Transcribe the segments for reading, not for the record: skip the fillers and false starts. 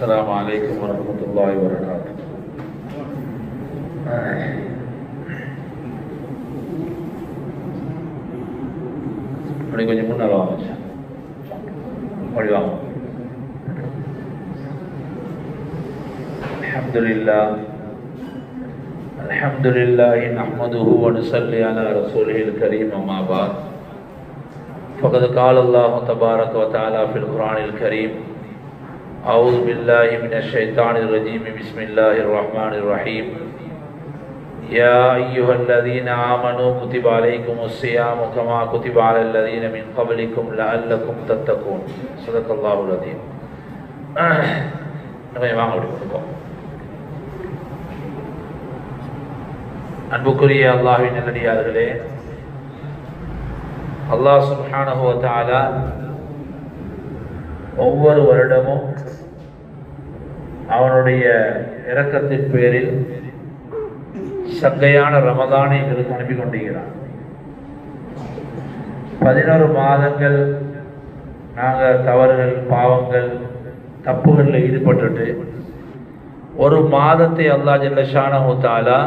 السلام عليكم ورحمة الله وبركاته. கொஞ்சம் முன்னால் வாங்க. الحمد لله نحمده ونصلي على رسوله الكريم أما بعد فقد قال الله تبارك وتعالى في القرآن الكريم أعوذ بالله من الشيطان الرجيم بسم الله الرحمن الرحيم يا أيها الذين آمنوا كتب عليكم الصيام كما كتب على الذين من قبلكم لعلكم تتقون صدق الله العظيم. அன்புக்குரிய அல்லாஹ்வின் நல்லடியார்களே, அல்லாஹ் சுப்ஹானஹு வ தஆலா ஒவ்வொரு வருடமும் அவனுடைய இரக்கத்தின் பேரில் சங்கையான ரமதானை எங்களுக்கு அனுப்பி கொண்டிருக்கிறான். 11 மாதங்கள் நாங்கள் தவறுகள், பாவங்கள், தப்புகளில் ஈடுபட்டுட்டு ஒரு மாதத்தை அல்லாஹ் ஜல்ல ஷானஹு தஆலா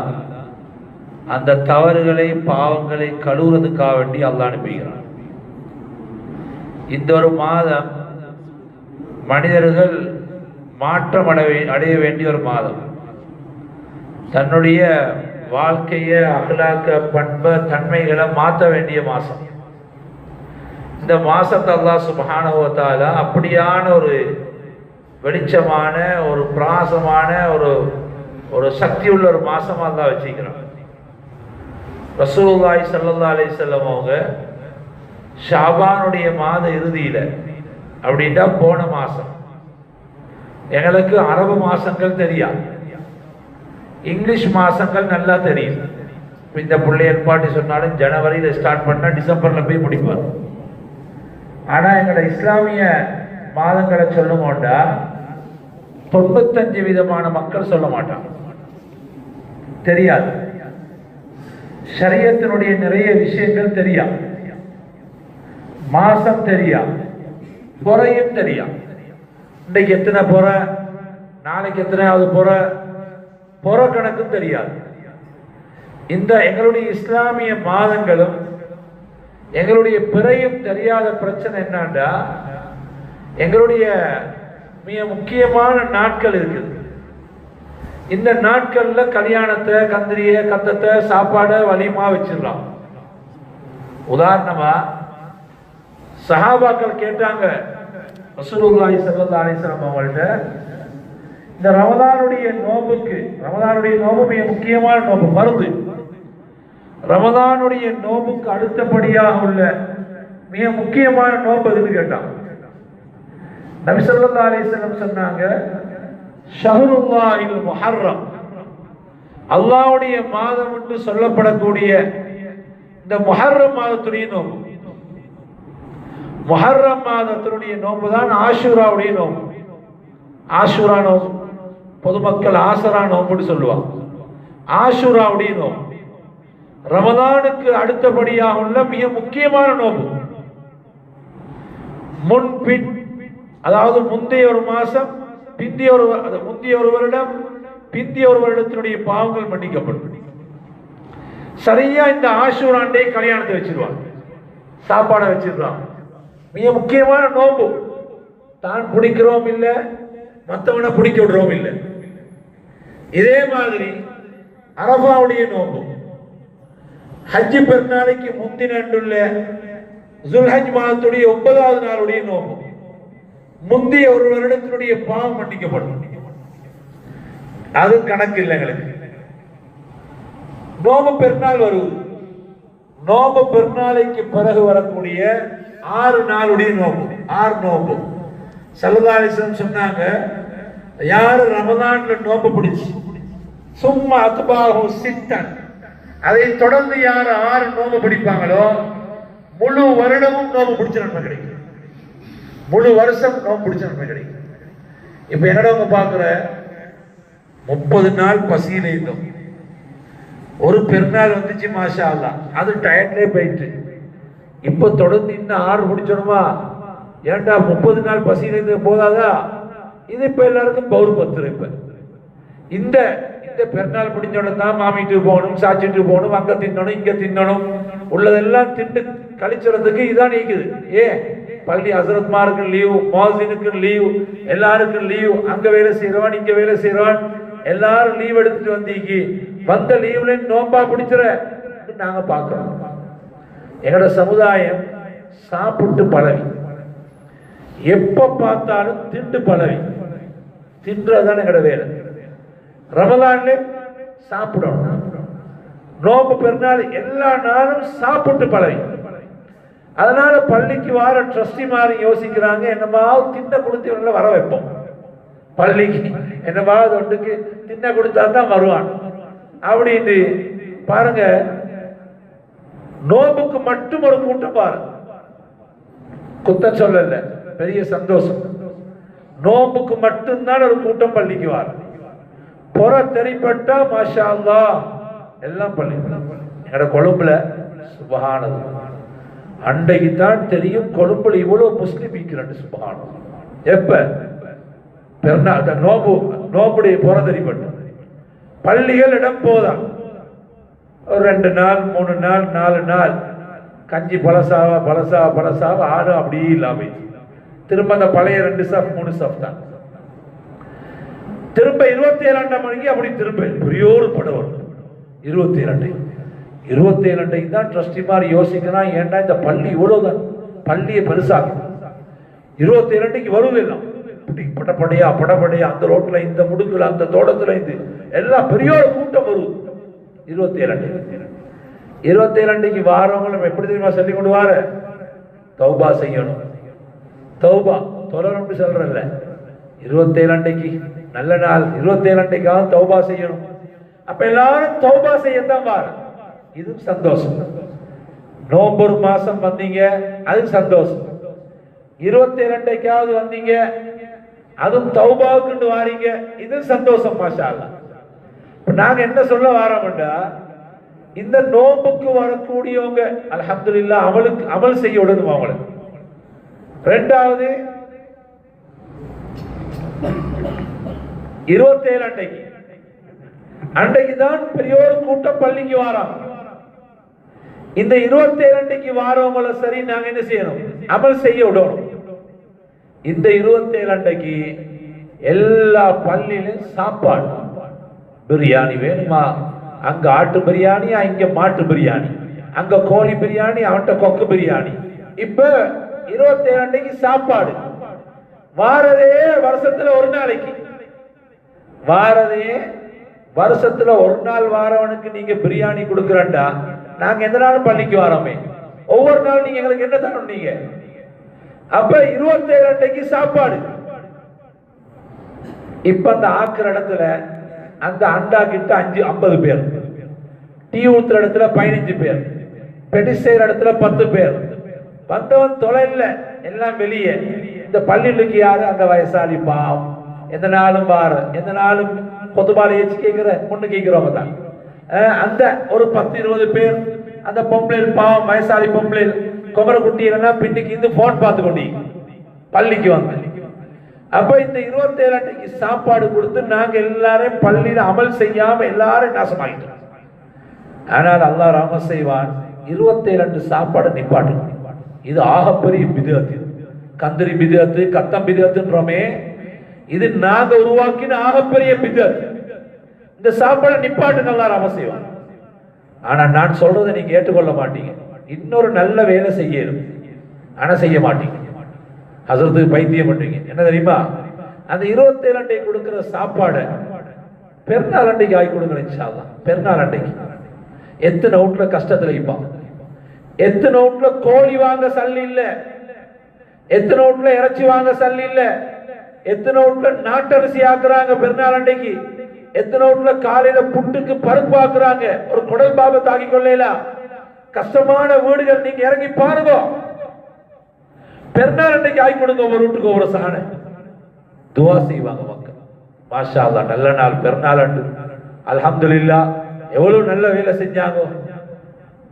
அந்த தவறுகளை, பாவங்களை கழுவுறதுக்காக வேண்டி அல்லாஹ் அனுப்புகிறான். இந்த ஒரு மாதம் மனிதர்கள் மாற்றம் அடைய வேண்டிய ஒரு மாதம். தன்னுடைய வாழ்க்கையை, அகலாக்க, பண்ப, தன்மைகளை மாற்ற வேண்டிய மாதம். இந்த மாசத்தை அல்லாஹ் சுப்ஹானஹு வ தஆலா அப்படியான ஒரு வெளிச்சமான, ஒரு பிராசமான, ஒரு சக்தி உள்ள ஒரு மாசமா அல்லாஹ் வச்சிருக்கிறான். ரசூலுல்லாஹி ஸல்லல்லாஹு அலைஹி வஸல்லம் அவங்க ஷாபானுடைய மாத இறுதியில, அப்படின்னா போன மாசம், எங்களுக்கு அரபு மாசங்கள் தெரியாது, இங்கிலீஷ் மாசங்கள் நல்லா தெரியும். இந்த பிள்ளையர் பாட்டி சொன்னாலும் ஜனவரியில ஸ்டார்ட் பண்ணா டிசம்பர்ல போய் முடிப்பார். ஆனா எங்களோட இஸ்லாமிய மாதங்களை சொல்லுமோண்டா 95 விதமான மக்கள் சொல்ல மாட்டாங்க, தெரியாது. ஷரியத்தினுடைய நிறைய விஷயங்கள் தெரியாது, மாசம் தெரியாது, பொறையும் தெரியாது. இன்றைக்கு எத்தனை பொறை, நாளைக்கு எத்தனையாவது பொறை கணக்கும் தெரியாது. இந்த எங்களுடைய இஸ்லாமிய மாதங்களும் எங்களுடைய பிறையும் தெரியாத பிரச்சனை என்னன்னா, எங்களுடைய மிக முக்கியமான நாட்கள் இருக்குது. இந்த நாட்கள்ல கல்யாணத்தை, கந்திரிய, கத்தத்தை, சாப்பாடை வலிமா வச்சிடலாம். உதாரணமா சஹாபாக்கள் கேட்டாங்க ரசூலுல்லாஹி ஸல்லல்லாஹு அலைஹி வஸல்லம் அவங்கள்ட்ட, இந்த ரமதானுடைய நோம்புக்கு, ரமதானுடைய நோம்பு மிக முக்கியமான நோம்பு, மருந்து. ரமதானுடைய நோம்புக்கு அடுத்தபடியாக உள்ள மிக முக்கியமான நோம்பு எதுன்னு கேட்டாங்க. நபி ஸல்லல்லாஹு அலைஹி வஸல்லம் சொன்னாங்க, ஷஹ்ருல்லாஹில் முஹர்ரம், அல்லாஹ்வுடைய மாதம் என்று சொல்லப்படக்கூடிய இந்த முஹர்ரம் மாதத்துடைய நோம்பு. முஹர்ரம் மாதத்தினுடைய நோம்பு தான் ஆஷூராவுடைய நோம்பு. ஆஷூரா நோம்பு பொதுமக்கள் ஆசரா நோம்புன்னு சொல்லுவாங்க. ஆஷூராவுடைய நோம்பு ரமதானுக்கு அடுத்தபடியாக உள்ள மிக முக்கியமான நோம்பு. முன்பின், அதாவது முந்தைய ஒரு மாசம், முந்தைய ஒரு வருடம், பிந்திய ஒரு வருடத்தினுடைய பாவங்கள் மன்னிக்கப்படும். சரியா இந்த ஆஷூராண்டே கல்யாணத்தை வச்சிருவாங்க, சாப்பாடை வச்சிருவாங்க. மிக முக்கியமான நோம்பு. தான் பிடிக்கிறோம் இல்லை, மற்றவனை பிடிக்க விடுறோம் இல்லை. இதே மாதிரி அரபாவுடைய நோம்பு, ஹஜ்ஜி பெருநாளைக்கு முந்தினுள்ள ஜுல்ஹஜ் மாதத்துடைய 9வது நாளுடைய நோம்பு. முந்தைய ஒரு வருடத்தினுடைய பாவம் மன்னிக்கப்படும். அது கணக்கு இல்லை எங்களுக்கு. நோம்பு பெருநாள் வருவது, நோம்பு பெருநாளைக்கு பிறகு வரக்கூடிய 6 நாளுடைய நோம்பு, 6 நோம்பு. ஸல்லல்லாஹு அலைஹி வஸல்லம் சொன்னாங்க, யாரு ரமதான்ல நோம்பு பிடிச்சு சும்மா அத்பாஹு சித்தன், அதை தொடர்ந்து யார் 6 நோம்பு பிடிப்பாங்களோ முழு வருடமும் நோம்பு பிடிச்ச நன்மை கிடைக்கும். முழு வருஷம் நோம்பு பிடிச்ச நன்மை கிடைக்கும். இப்ப என்னடா பாக்குற, 30 நாள் பசியில இருந்தோம், ஒரு பெருநாள் வந்துச்சு மாஷா அல்லாஹ், அது டயர்ட்லயே போயிட்டு, இப்ப தொடர்ந்து இன்னும் 6 பிடிச்சணுமா? ஏன்டா 30 நாள் பசியில இருந்து போதாதா? இது இப்ப எல்லாருக்கும் பௌர் பத்திரம். இப்ப இந்த இந்த பெருநாள் முடிஞ்சோட தான் மாமிட்டு போகணும், சாச்சிட்டு போகணும், அங்க தின்னணும், இங்க தின்னணும், உள்ளதெல்லாம் திண்டு கழிச்சுறதுக்கு இதான் நீக்குது. பள்ளி ஹசரத்மாருக்கு லீவு, மோசினுக்கு லீவு, எல்லாருக்கும் லீவு, அங்க வேலை செய்யறவன் இங்க வேலை செய்யறவன் எல்லாரும் லீவ் எடுத்துட்டு வந்தீங்க. வந்த லீவ்ல நோம்பா பிடிச்சிட நாங்க பாக்குறோம். எங்களோட சமுதாயம் சாப்பிட்டு பழவி, எப்ப பார்த்தாலும் திண்டு பழவி, தின்றதுதான் எங்களோட வேலை. ரமலான்ல சாப்பிடணும், நோம்பு பெருநாள் எல்லா நாளும் சாப்பிட்டு பழவி. அதனால பள்ளிக்கு வார ட்ரஸ்டி மாதிரி யோசிக்கிறாங்க, என்னமாவது தின்ன கொடுத்து வர வைப்போம் பள்ளிக்கு, என்னமாவது ஒன்றுக்கு தின்ன கொடுத்தா தான் வருவான் அப்படின்னு பாருங்க. நோம்புக்கு மட்டும் ஒரு கூட்டம் பாருங்க, குத்தம் சொல்லல, பெரிய சந்தோஷம். நோம்புக்கு மட்டும்தான் ஒரு கூட்டம் பள்ளிக்கு வார, புற தெரிப்பட்டா மாஷா அல்லாஹ் எல்லாம் பள்ளி. எங்கட கொழும்புல சுபஹானல்லாஹ் அன்றைக்கு தான் தெரியும் கொழும்புல இவ்வளவு முஸ்லிம் இருக்கிறாங்க. சுபஹானல்லாஹ் எப்ப நோம்புடைய புற தெரிப்பட்ட பள்ளிகள் இடம் போதான் ஒரு 2 நாள் 3 நாள் 4 நாள் கஞ்சி பழசாவா பழசாவா பழசாவா ஆடும் அப்படியே இல்லாம திரும்ப அந்த பழைய 2 சாப் 3 சாப் தான். திரும்ப 27ஆம் மணிக்கு அப்படி திரும்ப பெரியோரு படம் வரும். 27 தான் ட்ரஸ்டிமார் யோசிக்கிறான், ஏன்டா இந்த பள்ளி இவ்வளவுதான், பள்ளியை பெருசாகும். 27 வருவதில்லை, படப்படையா படப்படையா அந்த ரோட்ல இந்த முடுக்குல அந்த தோட்டத்துல இருந்து எல்லாம் பெரியோரு கூட்டம் வருது. 27 வாரவங்களும் எப்படி தெரியுமா சொல்லி கொண்டு வார, தௌபா செய்யணும், தௌபா தொடரணும்னு சொல்றல. 27 நல்ல நாள், 27 தௌபா செய்யணும். அப்ப எல்லாரும் தௌபா செய்யத்தான் வார, இது சந்தோஷம். நோம்பு மாசம் வந்தீங்க, அது சந்தோஷம். 27 வந்தீங்க, அதுவும் தௌபாவுக்கு வாரீங்க, இது சந்தோஷம். மாஷா அல்லாஹ். நாங்க என்ன சொல்ல வாரோம்டா, இந்த நோம்புக்கு வரக்கூடியவங்க அல்ஹம்துலில்லாஹ் அமல் செய்ய விடணும் அவங்களுக்கு. ரெண்டாவது 27 அன்றைக்கு தான் பெரியோரு கூட்டம் பள்ளிக்கு வாராங்க. இந்த 27 வாரவங்கள சரி நாங்க என்ன செய்யணும், அமல் செய்ய விடணும். இந்த 27 எல்லா பள்ளியிலும் சாப்பாடு, பிரியாணி வேணுமா, அங்க ஆட்டு பிரியாணி, இங்க மாட்டு பிரியாணி, அங்க கோழி பிரியாணி, அவன்கிட்ட கொக்கு பிரியாணி. இப்ப 27 சாப்பாடு வாரதே வருஷத்துல ஒரு நாளைக்கு, வாரதே வருஷத்துல ஒரு நாள் வாரவனுக்கு நீங்க பிரியாணி கொடுக்கறண்டா, நாங்க எந்த நாளும் பள்ளிக்கு வாரோமே, ஒவ்வொரு நாள் நீங்க எங்களுக்கு என்ன தரணும் நீங்க. அப்ப 27 சாப்பாடு. இப்ப அந்த ஆக்குற இடத்துல அந்த அண்டா கிட்ட 50 பேர், டீ ஊத்துற இடத்துல 15 பேர், பெடி செய்யற இடத்துல 10 பேர், வந்தவன் தொலை இல்ல, எல்லாம் வெளியே. இந்த பள்ளிக்கு யாரு, அந்த வயசாளி பாவம், எந்த நாளும் வார, எந்த நாளும் கொத்துபால ஏச்சு கேட்கிற பொண்ணு கேட்கிறவங்க தான். அந்த ஒரு 10-20 பேர், அந்த பொம்பளை பாவம், வயசாளி பொம்பளை குமர குட்டியெல்லாம் பின்னுக்கு இந்த போன் பார்த்து கொண்டு பள்ளிக்கு வந்து. அப்ப இந்த 27 சாப்பாடு கொடுத்து நாங்க எல்லாரும் பள்ளியில அமல் செய்யாம எல்லாரும் நாசமாயிட்டோம். ஆனால் அல்லாஹ் ரஹ்ம செய்வான், 27 சாப்பாடு நிப்பாட்டு. இது ஆகப்பெரிய பிதஅத், கந்திரி பிதஅத், கத்தம் பிதஅத்ன்றோமே, இது நாங்க உருவாக்கின ஆகப்பெரிய பிதஅத். இந்த சாப்பாடு நிப்பாட்டுங்க, அல்லாஹ் ரஹ்ம செய்வான். ஆனா நான் சொல்றதை நீங்க ஏற்றுக்கொள்ள மாட்டீங்க. இன்னொரு நல்ல வேலை செய்யணும், ஆனா செய்ய மாட்டீங்க. ஹசரத்துக்கு பைத்தியம் பண்றீங்க. என்ன தெரியுமா, அந்த 27 கொடுக்கிற சாப்பாடு பெருநாள் அன்றைக்கு ஆகி கொடுக்கணும் இன்ஷா அல்லாஹ். பெருநாள் அன்றைக்கு எத்தனை வீட்டுல கஷ்டத்துல இருப்பான், எத்தனை வீட்டுல கோழி வாங்க சல்லி இல்ல, எத்தனை வீட்டுல இறைச்சி வாங்க சல்லி இல்ல, எத்தனை வீட்டுல நாட்டரிசி ஆக்குறாங்க பெருநாள் அன்றைக்கு, எத்தனை வீட்டுல காலையில புட்டுக்கு பருப்பு ஆக்குறாங்க, ஒரு குடல் பாபத்தை ஆக்கி கொள்ளலாம். கஷ்டமான வீடுகள் நீங்க இறங்கி பாருங்க. பெருநாள் அன்றைக்கு ஆகி கொடுங்க, ஒரு வீட்டுக்கு ஒவ்வொரு சாண துவா செய்வாங்க மக்கள். மாஷா அல்லாஹ், நல்ல நாள் பெருநாள் அன்று அல்ஹம்துலில்லாஹ். எவ்வளவு நல்ல வேலை செஞ்சாங்க.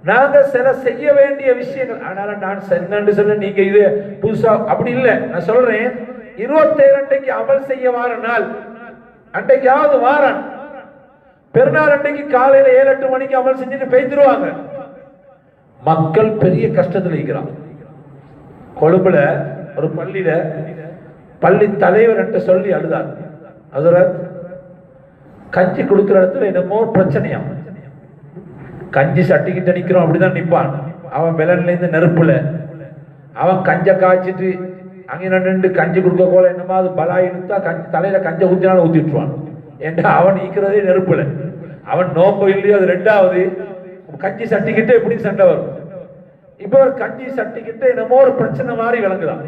நாங்க சில செய்ய வேண்டிய விஷயங்கள், ஆனாலும் நான் சொன்ன நீங்க இது புதுசா அப்படி இல்லை. நான் சொல்றேன், 27 அன்றைக்கு அமல் செய்ய வார நாள், அன்றைக்காவது வாரன். பெருநாள் அன்றைக்கு காலையில 7-8 மணிக்கு அமல் செஞ்சுட்டு பேய்த்துருவாங்க. மக்கள் பெரிய கஷ்டத்தில் இருக்கிறான். கொழும்புல ஒரு பள்ளியில பள்ளி தலைவர் சொல்லி அழுதார். அதுல கஞ்சி கொடுக்கிற இடத்துல என்னமோ பிரச்சனையா, கஞ்சி சட்டிக்கிட்ட நிக்கிறோம் அப்படிதான் நிப்பான். அவன் விலன்ல இருந்து நெருப்புல அவன் கஞ்ச காய்ச்சிட்டு அங்க நின்று கஞ்சி கொடுக்க போல என்னமா அது பலாய் இழுத்தா கஞ்சி தலையில கஞ்ச ஊத்தினாலும் ஊத்திட்டுவான். ஏன்னா அவன் ஈக்கிறதே நெருப்புல. அவன் நோம்பு இல்லையோ அது ரெண்டாவது. கஞ்சி சட்டிக்கிட்டு எப்படி சண்டை வரும். இப்ப ஒரு கஞ்சி சட்டிக்கிட்டு என்னமோ ஒரு பிரச்சனை மாதிரி விளங்குதான்.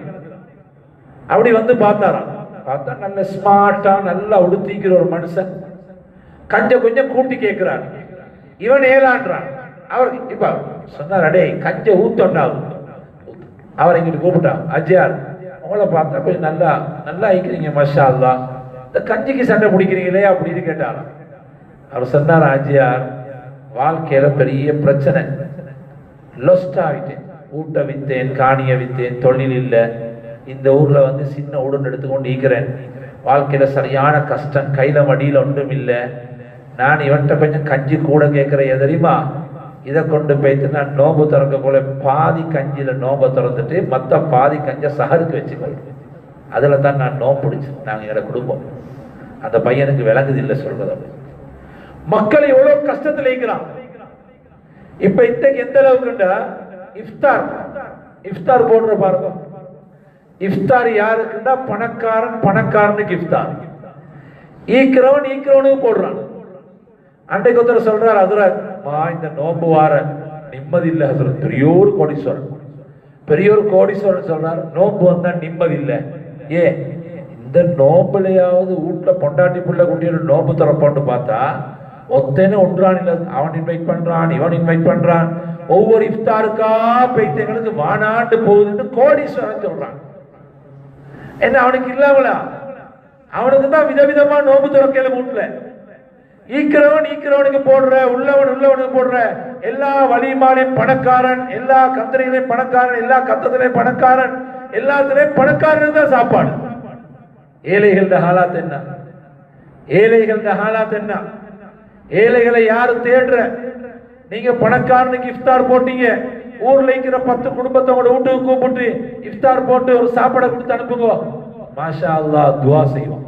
அப்படி வந்து பார்த்தாராம். பார்த்தா நல்ல ஸ்மார்ட்டா நல்லா உடுத்திக்கிற ஒரு மனுஷன் கஞ்ச கொஞ்சம் கூட்டி கேட்கிறார். இவன் ஏலான்றான். அவர் இப்ப சொன்னார், அடே கஞ்ச ஊத்தொண்டாகும். அவர் எங்கிட்ட கூப்பிட்டான், அஜயார் உங்களை பார்த்தா கொஞ்சம் நல்லா நல்லா ஐக்கிறீங்க மஷா அல்லா, இந்த கஞ்சிக்கு சண்டை பிடிக்கிறீங்களே அப்படின்னு கேட்டாராம். அவர் சொன்னார், அஜயார் வாழ்க்கையில பெரிய பிரச்சனை, லொஸ்ட் ஆகிட்டேன். ஊட்ட வித்தேன், காணிய வித்தேன், தொழில் இல்லை. இந்த ஊர்ல வந்து சின்ன உடன் எடுத்துக்கொண்டு ஈக்கிறேன். வாழ்க்கையில சரியான கஷ்டம், கையில மடியில ஒன்றும் இல்லை. நான் இவன்கிட்ட கொஞ்சம் கஞ்சி கூட கேட்கிறேன் தெரியுமா, இதை கொண்டு போய்த்து நான் நோம்பு திறக்க போல பாதி கஞ்சியில நோம்பை திறந்துட்டு மற்ற பாதி கஞ்ச சஹருக்கு வச்சுக்கொள்றேன். அதுல தான் நான் நோம்பு பிடிச்சேன். நாங்கள் எங்களோட குடும்பம். அந்த பையனுக்கு விளங்குது இல்லை சொல்றது. மக்கள் எவ்வளவு கஷ்டத்தில் இருக்கிறான். இப்ப இன்றைக்கு எந்த அளவுக்குண்டா இஃப்தார் இஃப்தார் போடுற பாருங்க. இஃப்தார் யாருக்குண்டா பணக்காரன் பணக்காரனுக்கு இஃப்தார், ஈக்கிறவன் ஈக்கிறவனுக்கு போடுறான். அன்றைக்கு ஒருத்தர் சொல்றார், ஹஜ்ரத் இந்த நோம்பு வார நிம்மதி இல்லை ஹஜ்ரத். பெரியோர் கோடீஸ்வரன் பெரியோர் கோடீஸ்வரன் சொல்றார், நோம்பு வந்தா நிம்மதி இல்லை. ஏ இந்த நோம்புலையாவது வீட்டுல பொண்டாட்டி பிள்ளை குட்டியோட நோம்பு திறப்பான்னு பார்த்தா ஒத்தனை ஒன்றான் இல்லை. அவன் இன்வைட் பண்றான், இவன் இன்வைட் பண்றான். ஒவ்வொரு இஃப்தாருக்கா போய்த்து எங்களுக்கு வானாண்டு போகுதுன்னு கோடீஸ்வரன் சொல்றான். என்ன அவனுக்கு இல்லாமலா? அவனுக்கு தான் விதவிதமா நோம்பு திறக்கல வீட்டுல. ஈக்கிறவன் ஈக்கிறவனுக்கு போடுற, உள்ளவன் உள்ளவனுக்கு போடுற. எல்லா வலிமாலையும் பணக்காரன், எல்லா கந்தரையிலையும் பணக்காரன், எல்லா கத்தத்திலையும் பணக்காரன், எல்லாத்திலையும் பணக்காரன் தான் சாப்பாடு. ஏழைகள ஹாலாத் என்ன? ஏழைகள ஹாலாத் என்ன? ஏழைகளை யாரு தேடுற? நீங்க பணக்காரனுக்கு இஃப்தார் போட்டீங்க, ஊர்ல இருக்கிற 10 குடும்பத்தோட வீட்டுக்கு கூப்பிட்டு இஃப்தார் போட்டு ஒரு சாப்பாடை கொடுத்து அனுப்புங்க. மாஷா அல்லாஹ் துவா செய்வோம்.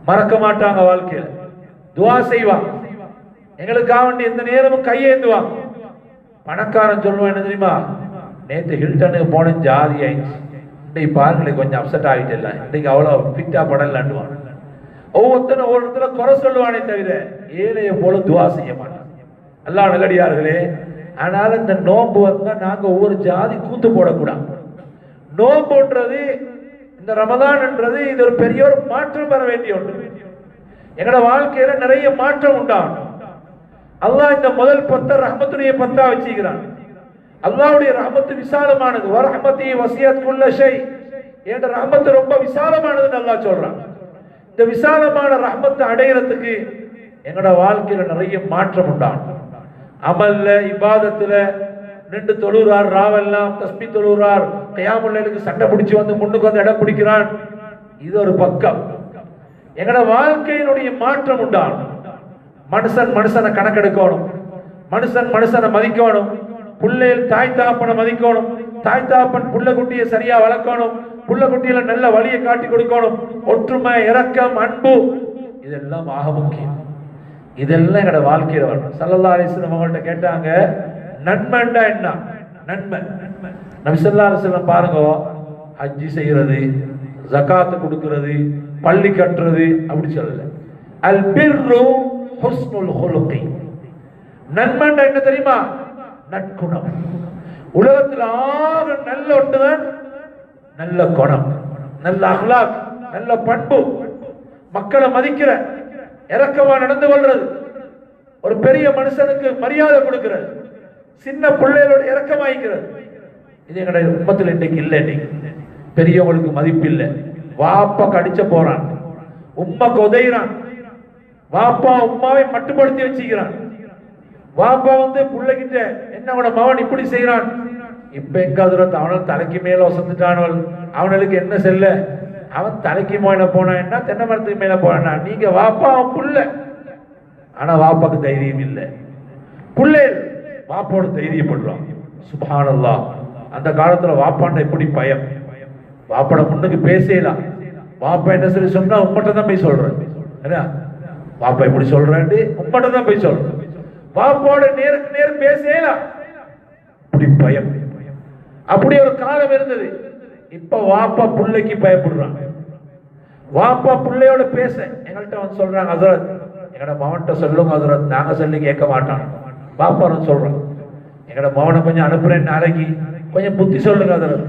மறக்க மாட்டாங்க. வாழ்க்கையில துவா செய்வான். எங்களுக்காக வேண்டி எந்த நேரமும் கையேந்துவாங்க. பணக்காரன் சொல்லுவான் என்ன தெரியுமா, நேற்று ஹில்டனுக்கு போன ஜாதி ஆயிடுச்சு, இன்னைக்கு பாருங்களே கொஞ்சம் அப்செட் ஆகிட்டு இல்லை, இன்னைக்கு அவ்வளவு ஃபிட்டா படலாண்டுவான். ஒவ்வொருத்தரும் ஒவ்வொருத்தர குறை சொல்லுவானே தவிர ஏழையை போல துவா செய்ய மாட்டான். அல்லாஹ் நல்லடியார்களே, ஆனால் இந்த நோன்பு வந்தா நாங்க ஒவ்வொரு ஜாதி கூத்து போடக்கூடாது. நோன்புன்றது, இந்த ரமதான்ன்றது இது ஒரு பெரிய ஒரு மாற்றம் பெற வேண்டிய ஒன்று. எங்களோட வாழ்க்கையில நிறைய மாற்றம் உண்டாகும். அல்லாஹ் இந்த முதல் 10 ரஹ்மத்துடைய 10 வச்சுக்கிறான். அல்லாஹ்வுடைய ரஹ்மத்து விசாலமானது. வரஹ்மதி வஸியத் குல்ல ஷை. என்ற ரஹ்மத்து ரொம்ப விசாலமானதுன்னு அல்லாஹ் சொல்றான். இந்த விசாலமான ரஹ்மத்தை அடையிறதுக்கு எங்களோட வாழ்க்கையில நிறைய மாற்றம் உண்டாகும். அமல்ல இபாதத்துல நின்று தொழுறார், ராவெல்லாம் தஸ்பீ தொழுறார், கியாமுல் லைலுக்கு சண்டை பிடிச்சு வந்து முன்னுக்கு வந்து இடம் பிடிக்கிறான். இது ஒரு பக்கம். எங்களோட வாழ்க்கையினுடைய மாற்றம் உண்டாகும். மனுஷன் மனுஷனை கணக்கெடுக்கணும், மனுஷன் மனுஷனை மதிக்கணும், பிள்ளைகள் தாய் தகப்பனை மதிக்கணும், தாய் தகப்பன் புள்ள குட்டியை சரியா வளர்க்கணும், புள்ள குட்டியில நல்ல வழியை காட்டி கொடுக்கணும், ஒற்றுமை இரக்கம் அன்பு இதெல்லாம் ஆக முக்கியம். இதெல்லாம் எங்களோட வாழ்க்கையில வரணும். ஸல்லல்லாஹு அலைஹி வஸல்லம் அவங்கள்ட்ட கேட்டாங்க, நன்மைண்டா என்ன? நன்மை. நபி ஸல்லல்லாஹு அலைஹி வஸல்லம் பாருங்க, ஹஜ்ஜி செய்யறது, ஜகாத் கொடுக்கிறது, பள்ளி கட்டுறது அப்படி சொல்லல. அல் பிர்ரு ஹுஸ்னுல் ஹுலுகி. நன்மைண்டா என்ன தெரியுமா? நற்குணம். உலகத்தில் ஆக நல்ல ஒன்றுதான் நல்ல குணம், நல்ல அஹ்லாக், நல்ல பண்பு, மக்களை மதிக்கிற, இரக்கமா நடந்து கொள்றது, ஒரு பெரிய மனுஷனுக்கு மரியாதை கொடுக்கிறது, சின்ன பிள்ளைகளோட இரக்கமாய்க்கிறது. இது எங்களுடைய உம்மத்தில் இன்றைக்கு இல்லை. இன்னைக்கு பெரியவங்களுக்கு மதிப்பு இல்லை. வாப்பா கடிச்ச போறான், உம்மாக்கு உதைகிறான், வாப்பா உம்மாவை மட்டுப்படுத்தி வச்சுக்கிறான். வாப்பா வந்து பிள்ளைகிட்ட என்ன மகன் இப்படி செய்யறான். இப்ப எங்க அவனால் தலைக்கு மேல வசந்துட்டானவள், அவனுக்கு என்ன செல்ல, அவன் தலைக்கு மேல போனா தென்னை மரத்துக்கு மேல போனா, நீங்க வாப்பா அவன் புள்ள. ஆனா வாப்பாக்கு தைரியம் இல்லை. புள்ளை வாப்போட தைரியப்படுறான். சுப்ஹானல்லாஹ். அந்த காலத்துல வாப்பாண்ட எப்படி பயம். வாப்பாட முன்னுக்கு பேசலாம். வாப்பா என்ன சொல்லி சொன்னா உம்மட்ட தான் போய் சொல்றேன். என்ன வாப்பா எப்படி சொல்றேன், உம்மட்ட தான் போய் சொல்றேன். வாப்போட நேருக்கு நேர் பேசலாம். அப்படி பயம். அப்படி ஒரு காலம் இருந்தது. இப்ப வாப்பா புள்ளைக்கு பயப்படுறான். வாப்பா புள்ளையோட பேச எங்கள்கிட்ட வந்து சொல்றாங்க, ஹசரத் எங்கட மவன்கிட்ட சொல்லுங்க ஹசரத், நாங்க சொல்லி கேட்க மாட்டான். பாப்பா சொல்றான், எங்கட மவனை கொஞ்சம் அனுப்புறேன், நாளைக்கு கொஞ்சம் புத்தி சொல்லுங்க ஹசரத்.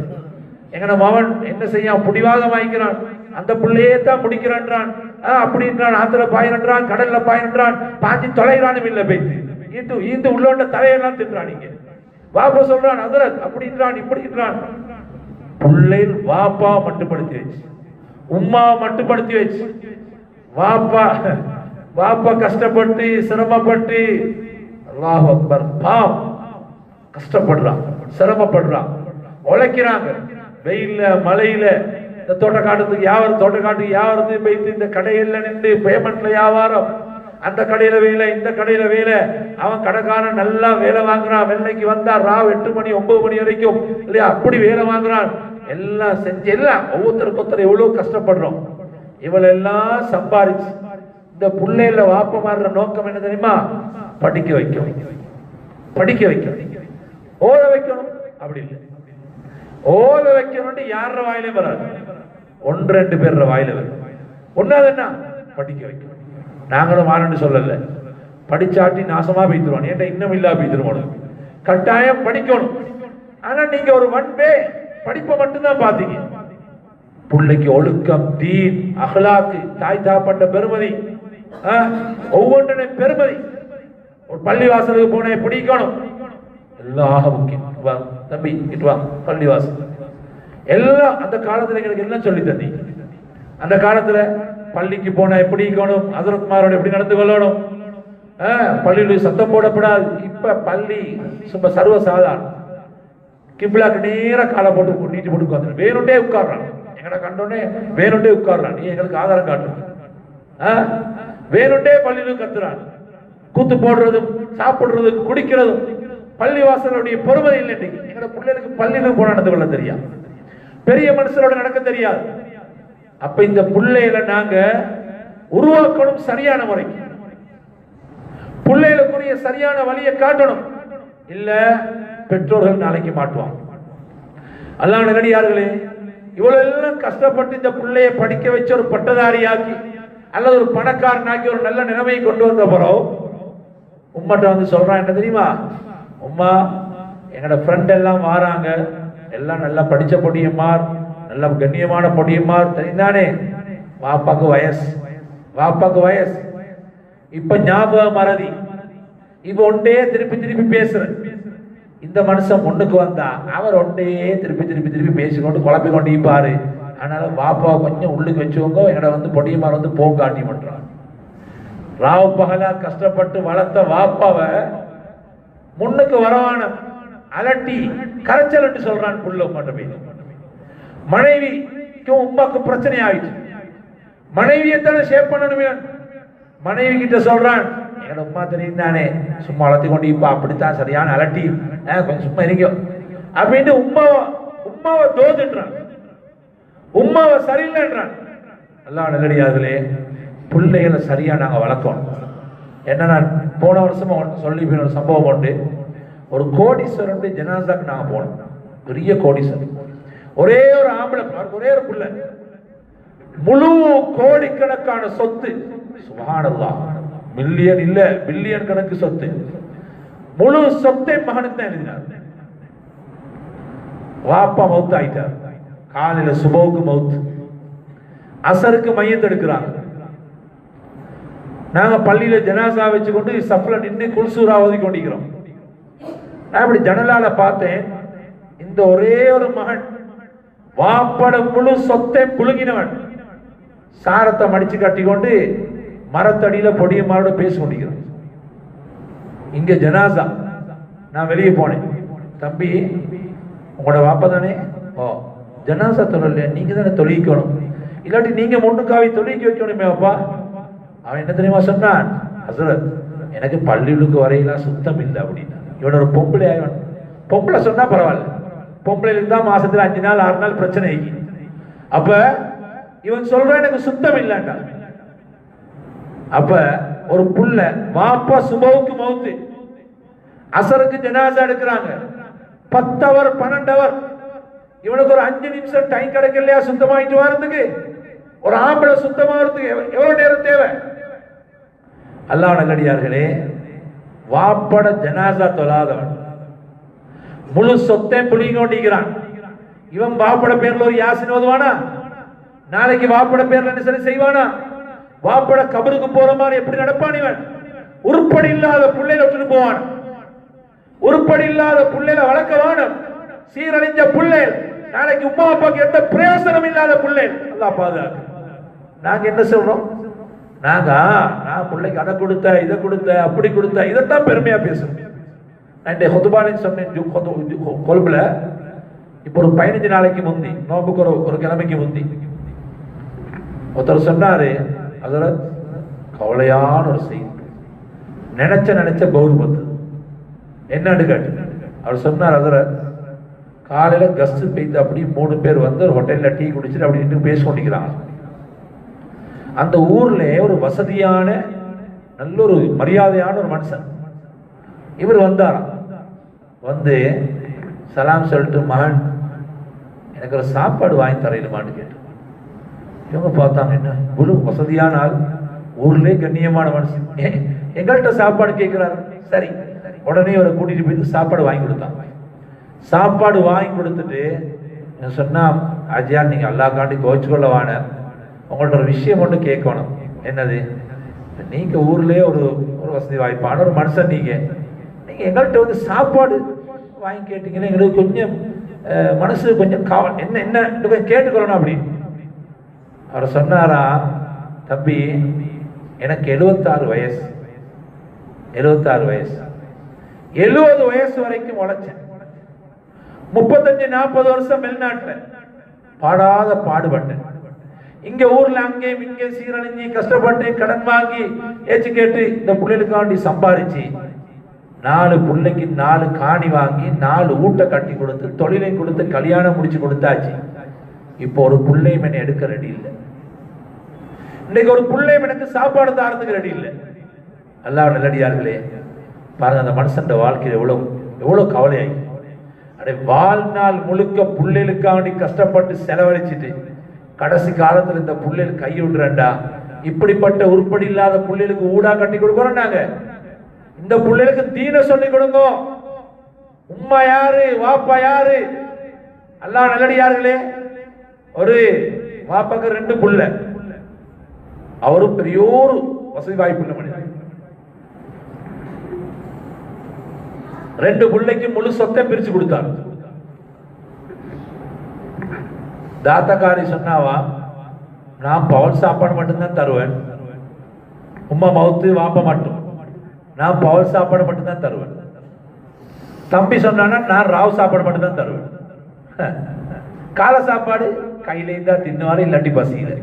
எங்கட மவன் என்ன செய்ய புடிவாதம் வாங்கிக்கிறான், அந்த பிள்ளையே தான் முடிக்கிறான், அப்படின்றான், ஆத்துல பாயின்றான், கடல்ல பாயின்றான், பாஞ்சி தொலைறானும் இல்லை பேச்சு ஈந்து உள்ளோண்ட தலையெல்லாம் தின்றான். இங்க வாப்பா சொல்றான் ஹசரத் அப்படின்றான் இப்படின்றான். பிள்ளைகள் வாப்பா மட்டுப்படுத்தி வச்சு, உம்மாவை மட்டுப்படுத்தி வச்சு, வாப்பா கஷ்டப்பட்டு சிரமப்பட்டு, அல்லாஹ் அக்பர், பாவம் கஷ்டப்படுறான், சிரமப்படுறான், உழைக்கிறாங்க. வெயில்ல மழையில இந்த தோட்டக்காட்டுக்கு வியாபாரத்துக்கு போயிட்டு இந்த கடையில நின்று பேமெண்ட்ல வியாபாரம், அந்த கடையில வேலை இந்த கடையில வேலை. அவன் கடைக்காரன் நல்லா வேலை வாங்குறான். வெள்ளைக்கு வந்தா ராவ் 8 மணி 9 மணி வரைக்கும் இல்லையா, அப்படி வேலை வாங்குறான். எல்லாம் செஞ்சு எல்லாம் ஒவ்வொருத்தருக்கு எவ்வளவு கஷ்டப்படுறோம். இவளெல்லாம் சம்பாதிச்சு இந்த பிள்ளைல வாப்ப மாறுற நோக்கம் என்ன தெரியுமா? படிக்க வைக்கணும், படிக்க வைக்கணும், ஓத வைக்கணும். அப்படி இல்லை, ஓத வைக்கணும் யார வாயிலே வராது, 1-2 பேர் வாயில வரும். ஒன்னாவது என்ன, படிக்க வைக்கணும். நாங்களும் மாறன்னு சொல்லல, படிச்சாட்டி நாசமா பேத்துருவான், ஏன்டா இன்னும் இல்லா பேத்துருவோம். கட்டாயம் படிக்கணும். ஆனா நீங்க ஒரு 1 வே படிப்பை மட்டும்தான் பாத்தீங்க. பிள்ளைக்கு ஒழுக்கம், தீன், அஹ்லாக்கு, தாய் தாப்பட்ட பெருமதி, ஒவ்வொன்றின் பெருமதி. ஒரு பள்ளிவாசலுக்கு போன பிடிக்கணும், எல்லாம் முக்கியம். தம்பி இட்டு வா பள்ளிவாசல், எல்லாம் அந்த காலத்துல எங்களுக்கு எல்லாம் சொல்லி தந்தீங்க. அந்த காலத்துல பள்ளிக்கு போன எப்படி இருக்கணும், ஹஜ்ரத்மாரோட எப்படி நடந்து கொள்ளணும், பள்ளியில் சத்தம் போடப்படாது. இப்ப பள்ளி சும்மா சர்வசாதாரணம். கிப்லாக்கு நேர காலை போட்டு நீட்டி போட்டு உட்காந்து வேணுண்டே உட்கார்றான். எங்களை கண்டோடனே வேணுண்டே உட்கார்றான். நீ எங்களுக்கு ஆதாரம் காட்டும், வேணுண்டே பள்ளியிலும் கத்துறான். கூத்து போடுறதும் சாப்பிடுறதும் குடிக்கிறதும் பள்ளி வாசலுடைய பொறுமை இல்லை. எங்களோட பிள்ளைகளுக்கு பள்ளியிலும் போன நடந்து கொள்ள தெரியாது, பெரிய மனுஷரோட நடக்க தெரியாது. அப்ப இந்த பிள்ளைகளை நாங்க உருவாக்கணும் சரியான முறைக்கு, பிள்ளைகளுக்குரிய சரியான வழியை காட்டணும். இல்ல பெற்றோர்கள் நாளைக்கு மாட்டுவாங்க. அல்லாஹ் நல்லடியார்களே, இவ்வளவு எல்லாம் கஷ்டப்பட்டு இந்த பிள்ளைய படிக்க வச்ச ஒரு பட்டதாரியாக்கி அல்லது ஒரு பணக்காரனாக்கி ஒரு நல்ல நிலைமையை கொண்டு வந்த பிறகு உம்மட்ட வந்து சொல்றான் என்ன தெரியுமா? உம்மா எங்கட ஃப்ரெண்ட் எல்லாம் வாராங்க, எல்லாம் நல்லா படிச்ச பொடியம்மார், நல்ல கண்ணியமான பொடியம்மார் தெரிந்தானே. வாப்பாக்கு வயசு, இப்ப ஞாபக மறதி, இப்ப ஒன்றே திருப்பி திருப்பி பேசுற. இந்த மனுஷன் முன்னுக்கு வந்தா அவர் ஒன்றே திருப்பி பேசிக்கொண்டு குழப்பிக்கொண்டு இருப்பாரு. அதனால பாப்பாவை கொஞ்சம் உள்ளுக்கு வச்சுக்கோங்க, எங்கட வந்து பொடியமார் வந்து போங்காட்டி பண்றான். ராவ பகலா கஷ்டப்பட்டு வளர்த்த வாப்பாவை முன்னுக்கு வரவான அலட்டி கரைச்சல் சொல்றான் புள்ள உம்மாட்ட போய். மனைவிக்கும் உமாக்கு பிரச்சனை ஆயிடுச்சு. மனைவியத்தானே ஷேப் பண்ணணுமே. மனைவி கிட்ட சொல்றான், எங்கட உமா தெரியும் தானே, சும்மா வளர்த்தி கொண்டு இப்ப அப்படித்தான் சரியான அலட்டி, கொஞ்சம் சும்மா இருங்க அப்படின்ட்டு உம்மாவை தோதுன்றான், உம்மாவை சரியில்லைன்றான். எல்லாம் நல்லடியார்களே, பிள்ளைகளை சரியா நாங்க வளர்க்கணும். என்ன, நான் போன வருஷமா சொல்லி ஒரு சம்பவம் உண்டு. ஒரு கோடீஸ்வரன் ஜனாசாக்கு நாங்க போனோம். பெரிய கோடீஸ்வரன், ஒரே ஒரு ஆம்பளை, ஒரே ஒரு பிள்ளை, முழு கோடிக்கணக்கான சொத்து. சுப்ஹானல்லாஹ், மில்லியன் இல்ல பில்லியன் கணக்கு சொத்து. முழு சொத்தை மகனுக்கு தான் எழுதினார். வாப்பா மௌத் ஆயிட்டார். காலையில சுபவுக்கு மௌத், அசருக்கு மையத்தை எடுக்கிறாங்க. நாங்க பள்ளியில ஜனாசா வச்சு கொண்டு சஃப்ல நின்று குல்சூரா ஓதி கொண்டிருக்கிறோம். நான் இப்படி ஜனலால பார்த்தேன், இந்த ஒரே ஒரு மகன் வாப்பட முழு சொத்தை புழுங்கினவன் சாரத்தை மடிச்சு கட்டி கொண்டு மரத்தடியில பொடியமாரோட பேசி கொண்டிருக்கிறான். இங்க ஜனாசா. நான் வெளியே போனேன், தம்பி உங்களோட வாப்பா தானே? ஓ, ஜனாசா தொழில் நீங்க தானே தொழிக்கணும். இல்லாட்டி நீங்க முன்னுக்காவி தொழிலுக்கு வைக்கணுமே அப்பா. அவன் என்ன தெரியுமா சொன்னான், ஹசரத் எனக்கு பள்ளிகளுக்கு வரையெல்லாம் சுத்தம் இல்லை அப்படின்னு. இவன் ஒரு பொம்பளை, பொம்பளை சொன்னா பரவாயில்ல, பொம்பளைகளுக்கு தான் மாசத்துல 5 நாள் 6 நாள் பிரச்சனை. அப்ப இவன் சொல்றான் எனக்கு சுத்தம் இல்லைண்டா. அப்ப ஒரு புள்ள வாப்பா சுபவுக்கு மௌத்து, அசருக்கு ஜனாசா எடுக்கிறாங்க, 10 அவர் 12 அவர், இவனுக்கு ஒரு 5 நிமிஷம் டைம் கிடைக்கலையா சுத்தமாயிட்டு வரதுக்கு? ஒரு ஆம்பளை சுத்தமாகிறதுக்கு எவ்வளவு நேரம் தேவை? அல்லாஹ் நல்லடியார்களே, வாப்பட ஜனாசா தொழாதவன் முழு சொத்தை புளிங்க கொண்டிருக்கிறான். இவன் வாப்பட பேர்ல ஒரு யாசின் ஓதுவானா? நாளைக்கு வாப்பட பேர்ல என்ன சரி செய்வானா? வாப்பட கபருக்கு போற மாதிரி எப்படி நடப்பான் இவன்? உருப்படி இல்லாத புள்ளையில விட்டுட்டு போவான். உருப்படி இல்லாத புள்ளையில வளர்க்கவான சீரழிஞ்ச புள்ளை, நாளைக்கு உமா அப்பாக்கு எந்த பிரயோசனம் இல்லாத புள்ளை. அல்லாஹ் பாதுகாக்க. நாங்க என்ன சொல்றோம்? நான் பிள்ளைக்கு அதை கொடுத்த, இதை கொடுத்த, அப்படி கொடுத்த, இதைத்தான் பெருமையா பேசுறோம். நான் ஹுதுபாலின்னு சொன்னேன் கொழும்புல. இப்போ ஒரு 15 நாளைக்கு முந்தி, நோம்புக்கு ஒரு கிழமைக்கு முந்தி ஒருத்தர் சொன்னாரு, அதில் கவலையான ஒரு செய்தி, நினைச்ச கௌரவத்து என்னன்னு கேட்டு அவர் சொன்னார், அதில் காலையில கஸ்ட் பெய்து அப்படி 3 பேர் வந்து ஒரு ஹோட்டல்ல டீ குடிச்சிட்டு அப்படி நின்று பேசிக்கொண்டிருக்கிறாங்க. அந்த ஊர்ல ஒரு வசதியான நல்ல ஒரு மரியாதையான ஒரு மனுஷன் இவர் வந்தாராம். வந்து சலாம் சொல்லிட்டு, மகன் எனக்கு ஒரு சாப்பாடு வாங்கி தரையிலுமான்னு கேட்டு. இவங்க பார்த்தாங்க, என்ன இவ்வளவு வசதியான ஆள், ஊர்லயே கண்ணியமான மனுஷன், எங்கள்கிட்ட சாப்பாடு கேட்கிறாரு. சரி, உடனே அவரை கூட்டிட்டு போயிட்டு சாப்பாடு வாங்கி கொடுத்தாங்க. சாப்பாடு வாங்கி கொடுத்துட்டு சொன்னா, அஜயான் நீங்க அல்லாஹ்காண்டி கோச்சுக்கொள்ள வான, உங்கள்ட்ட ஒரு விஷயம் ஒன்று கேட்கணும். என்னது? நீங்க ஊர்லயே ஒரு வசதி வாய்ப்பான ஒரு மனுஷன், நீங்க எங்கள்கிட்ட வந்து சாப்பாடு வாங்கி கேட்டீங்கன்னா எங்களுக்கு கொஞ்சம் மனசு கொஞ்சம் என்ன கேட்டுக்கொள்ளணும் அப்படின்னு. அவர் சொன்னாரா, தம்பி எனக்கு 76 வயசு, 70 வயசு வரைக்கும் உழைச்சேன். 35-40 வருஷம் வெளிநாட்டில் பாடாத பாடுபட்டேன். இங்க ஊர்ல அங்கேயும் இங்கே சீரழிஞ்சி கஷ்டப்பட்டு கடன் வாங்கி ஏச்சு கேட்டு இந்த பிள்ளைகளுக்காண்டி சம்பாதிச்சு 4 பிள்ளைக்கு 4 காணி வாங்கி 4 ஊட்ட கட்டி கொடுத்து தொழிலை கொடுத்து கல்யாணம் முடிச்சு கொடுத்தாச்சு. இப்போ ஒரு பிள்ளையும் என்னை எடுக்க ரெடி இல்லை. இன்னைக்கு ஒரு பிள்ளையும் எனக்கு சாப்பாடு தாரத்துக்கு ரெடி இல்லை. அல்லாஹ் நல்லடியார்களே, பாருங்க அந்த மனுஷன் வாழ்க்கையில் எவ்வளவு கவலையாகி, அடே வாழ்நாள் முழுக்க பிள்ளைகளுக்காண்டி கஷ்டப்பட்டு செலவழிச்சிட்டு கடைசி காலத்துல இந்த பிள்ளைகள் கைவிடுறா. இப்படிப்பட்ட உருப்படி இல்லாத பிள்ளைகளுக்கு ஊடா கட்டி கொடுக்கிறோம். நாங்க இந்த பிள்ளைகளுக்கு தீன சொல்லி கொடுங்க. உம்மா யாரு, வாப்பா யாரு? அல்லாஹ் நல்லடியார்களே, ஒரு வாப்பாக்கு 2 பிள்ளை, அவரும் பெரியோரு வசதி வாய்ப்புள்ள மனிதன். 2 பிள்ளைக்கு முழு சொத்தை பிரிச்சு கொடுத்தார். தாத்தக்காரி சொன்னாவா, நான் பவல் சாப்பாடு மட்டும்தான் தருவேன், உம்மா மவுத்து வாப்பா மட்டும், நான் பவல் சாப்பாடு மட்டும்தான் தருவேன். தம்பி சொன்னானா, நான் ராவ் சாப்பாடு மட்டும்தான் தருவேன். காலை சாப்பாடு கையில இருந்தா தின்னுவாரு, இல்லாட்டி பசியில.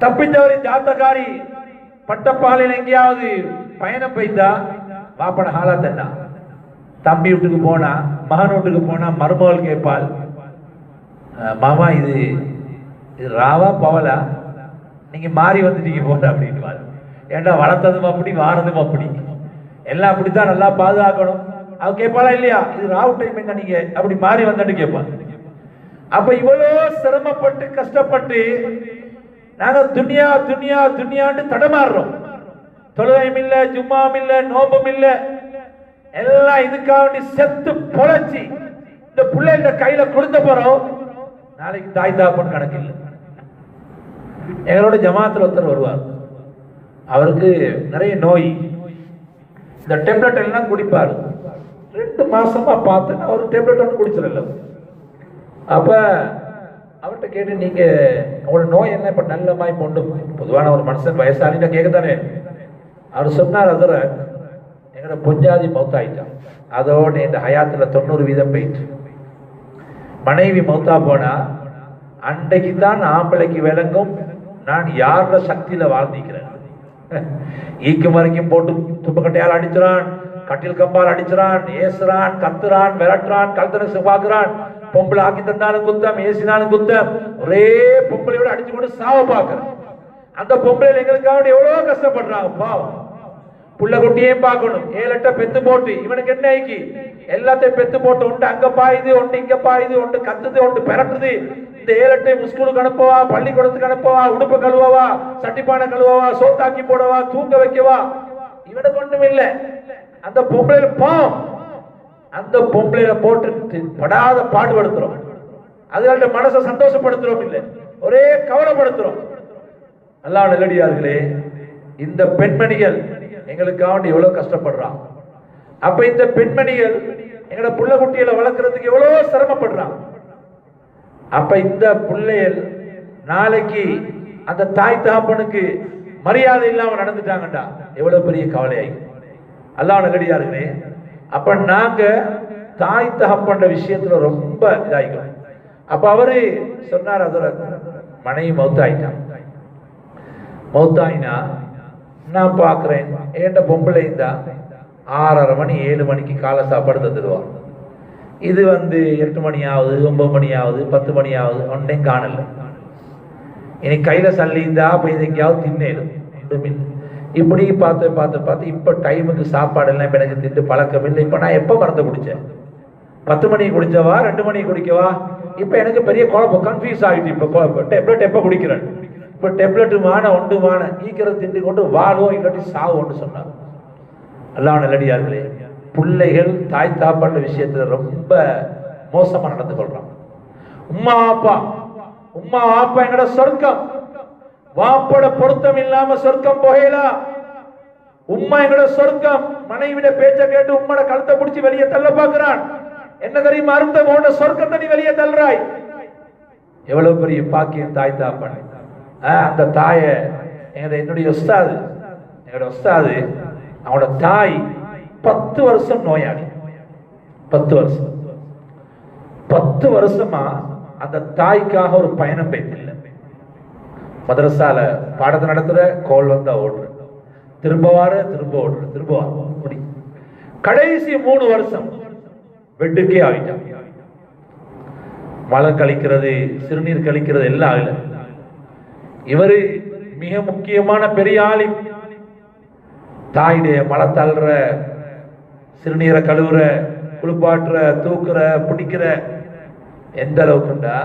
தப்பித்தவரி தாத்தக்காரி பட்டப்பாலையில் எங்கேயாவது பயணம் போய்த்தா வாப்பட ஹாலா தன்னா, தம்பி வீட்டுக்கு போனா, மகன் வீட்டுக்கு போனா மருமகள் கேட்பாள், மாமா இது ராவா பவலா, நீங்க மாறி வந்துட்டீங்க போல அப்படின்னு. ஏண்டா வளர்த்ததும் அப்படி வாரதும் அப்படி, எல்லாம் அப்படித்தான், நல்லா பாதுகாக்கணும். அவ கேட்பாளா இல்லையா, இது ராவ் டைம் என்ன நீங்க அப்படி மாறி வந்துட்டு கேட்பாள். அப்ப இவ்வளவு சிரமப்பட்டு கஷ்டப்பட்டு நாங்க துனியா துனியா துனியான்னு தடமாறுறோம். தொழுகையும் இல்ல, ஜும்மாவும் இல்ல, நோம்பும் இல்ல, எல்லாம் இதுக்காக செத்து பொழைச்சி இந்த பிள்ளைங்க கையில கொடுத்த போறோம். நாளைக்கு தாய் தாப்பன் கணக்கு இல்லை. எங்களோட ஜமாத்துல ஒருத்தர் வருவார், அவருக்கு நிறைய நோய், இந்த டேப்லெட் எல்லாம் குடிப்பாரு. 2 மாசமா பார்த்தேன், அவர் டேப்லெட் ஒன்று குடிச்சிடல. அப்ப அவர்கிட்ட கேட்டு, நீங்க உங்களோட நோய் என்ன? இப்ப நல்ல மாய் பொண்ணு, பொதுவான ஒரு மனுஷன் வயசானிட்ட கேட்கத்தானே. அவர் சொன்னார், அதில் எங்களோட பொஞ்சாதி மௌத்தாயிட்டான், அதோட இந்த ஹயாத்துல 90% போயிட்டு, மனைவி மௌத்தா போனா அன்றைக்கு தான் ஆம்பளைக்கு விளங்கும் நான் யாரோட சக்தியில வாழ்ந்திக்கிறேன். ஈக்கு மறைக்கும் போட்டு துப்பக்கட்டையால் அடிச்சுறான், கட்டில் கம்பால் அடிச்சுறான், ஏசுறான், கத்துறான், விரட்டுறான், கழுத்தனை பாக்குறான். பொம்பளை ஆக்கி தந்தாலும் குத்தம், ஏசினாலும் குத்தம். ஒரே பொம்பளையோட அடிச்சு கொண்டு சாவ பாக்குறேன். அந்த பொம்பளையில எங்களுக்காக எவ்வளவு கஷ்டப்படுறாங்க பாவம். புள்ள குட்டியையும் பார்க்கணும், 7-8 பெத்து போட்டு இவனுக்கு என்ன ஆகி எல்லாத்தையும் பெத்து போட்டு ஒன்று அங்க பாயுது, ஒன்று இங்க பாயுது, ஒன்று கத்துது, ஒன்று பெரட்டுது. இந்த 7-8 ஸ்கூலுக்கு அனுப்பவா, பள்ளிக்கூடத்துக்கு அனுப்பவா, உடுப்பு கழுவவா, சட்டிப்பானை கழுவவா, சோத்தாக்கி போடவா, தூங்க வைக்கவா, இவனுக்கு ஒண்ணும் இல்லை. அந்த பொம்பளையில பாவம். அந்த பொம்பளையில போட்டு படாத பாடுபடுத்துறோம். அதுகளோட மனசை சந்தோஷப்படுத்துறோம் இல்லை, ஒரே கவலைப்படுத்துறோம். அல்லாஹ் நல்லடியார்களே, இந்த பெண்மணிகள் எங்களுக்காக எவ்வளவு கஷ்டப்படுறான். அப்ப இந்த பெண்மணிகள் எங்களோட புள்ள குட்டிகளை வளர்க்கறதுக்கு எவ்வளவு சிரமப்படுறான். அப்ப இந்த பிள்ளைகள் நாளைக்கு அந்த தாய் தகப்பனுக்கு மரியாதை இல்லாம நடந்துட்டாங்கடா எவ்வளவு பெரிய கவலையாய். அல்லாஹ் நல்லடியார்களே, அப்ப நாங்க தாய் தகப்பன்ற விஷயத்துல ரொம்ப இதாயிக்கிறோம். அப்ப அவரு சொன்னார், அதோட மனைவி மௌத்தாயிட்டான். மௌத்தாயினா நான் பாக்குறேன், ஏண்ட பொம்பளை இருந்தா 6:30 மணி 7 மணிக்கு காலை சாப்பாடு தந்துடுவான். இது 8 மணி ஆகுது, 9 மணி ஆகுது, 10 மணி ஆகுது, ஒன்றையும் காணல. இனி கையில சல்லி இருந்தா போய் எங்கேயாவது தின்னேடும். இப்படி பார்த்து பார்த்து பார்த்து இப்ப டைமுக்கு சாப்பாடு எல்லாம் எனக்கு திட்டு பழக்கம் இல்லை. இப்ப நான் எப்ப மறந்து குடிச்சேன்? 10 மணிக்கு குடிச்சவா, 2 மணிக்கு குடிக்கவா? இப்ப எனக்கு பெரிய குழப்பம், கன்ஃபியூஸ் ஆகிட்டு. இப்ப டேப்லெட் எப்ப குடிக்கிறேன்? இப்ப டேப்லெட் மான ஒன்று மான ஈக்கிறது திண்டு கொண்டு வாழும், இல்லாட்டி சாவோன்னு சொன்னார். அல்லாஹ் நல்லடியார்களே, பிள்ளைகள் தாய் தாப்பாட்ட விஷயத்துல ரொம்ப மோசமா நடந்து கொள்றான். உம்மா அப்பா எங்கட சொர்க்கம். வாப்போட பொருத்தம் இல்லாம சொர்க்கம் போகலா. உம்மா எங்கட சொர்க்கம். மனைவிட பேச்ச கேட்டு உம்மோட கழுத்தை பிடிச்சி வெளியே தள்ள பாக்குறான். என்ன தெரியுமா அர்த்தம்? உன்னோட சொர்க்கத்தை நீ வெளியே தள்ளுறாய். எவ்வளவு பெரிய பாக்கியம் தாய் தாப்பன். அந்த தாய என்னுடைய உஸ்தாது, எங்களோட உஸ்தாது, அவனோட தாய் 10 வருஷம் நோயாளி. 10 வருஷமா அந்த தாய்க்காக ஒரு பயணம் போயிட்டில்லை. மதரசால பாடத்தை நடத்துற, கோல் வந்தா ஓடுற, திரும்ப ஓடுற. கடைசி 3 வருஷம் பெட்டுக்கே ஆகிட்டான். மலம் கழிக்கிறது, சிறுநீர் கழிக்கிறது எல்லாம் ஆகல. இவரு மிக முக்கியமான பெரிய ஆளி. தாயுடைய மலை தள்ளுற, சிறுநீரை கழுவுற, குளிப்பாட்டுற, தூக்குற, பிடிக்கிற, எந்த அளவுக்குண்டா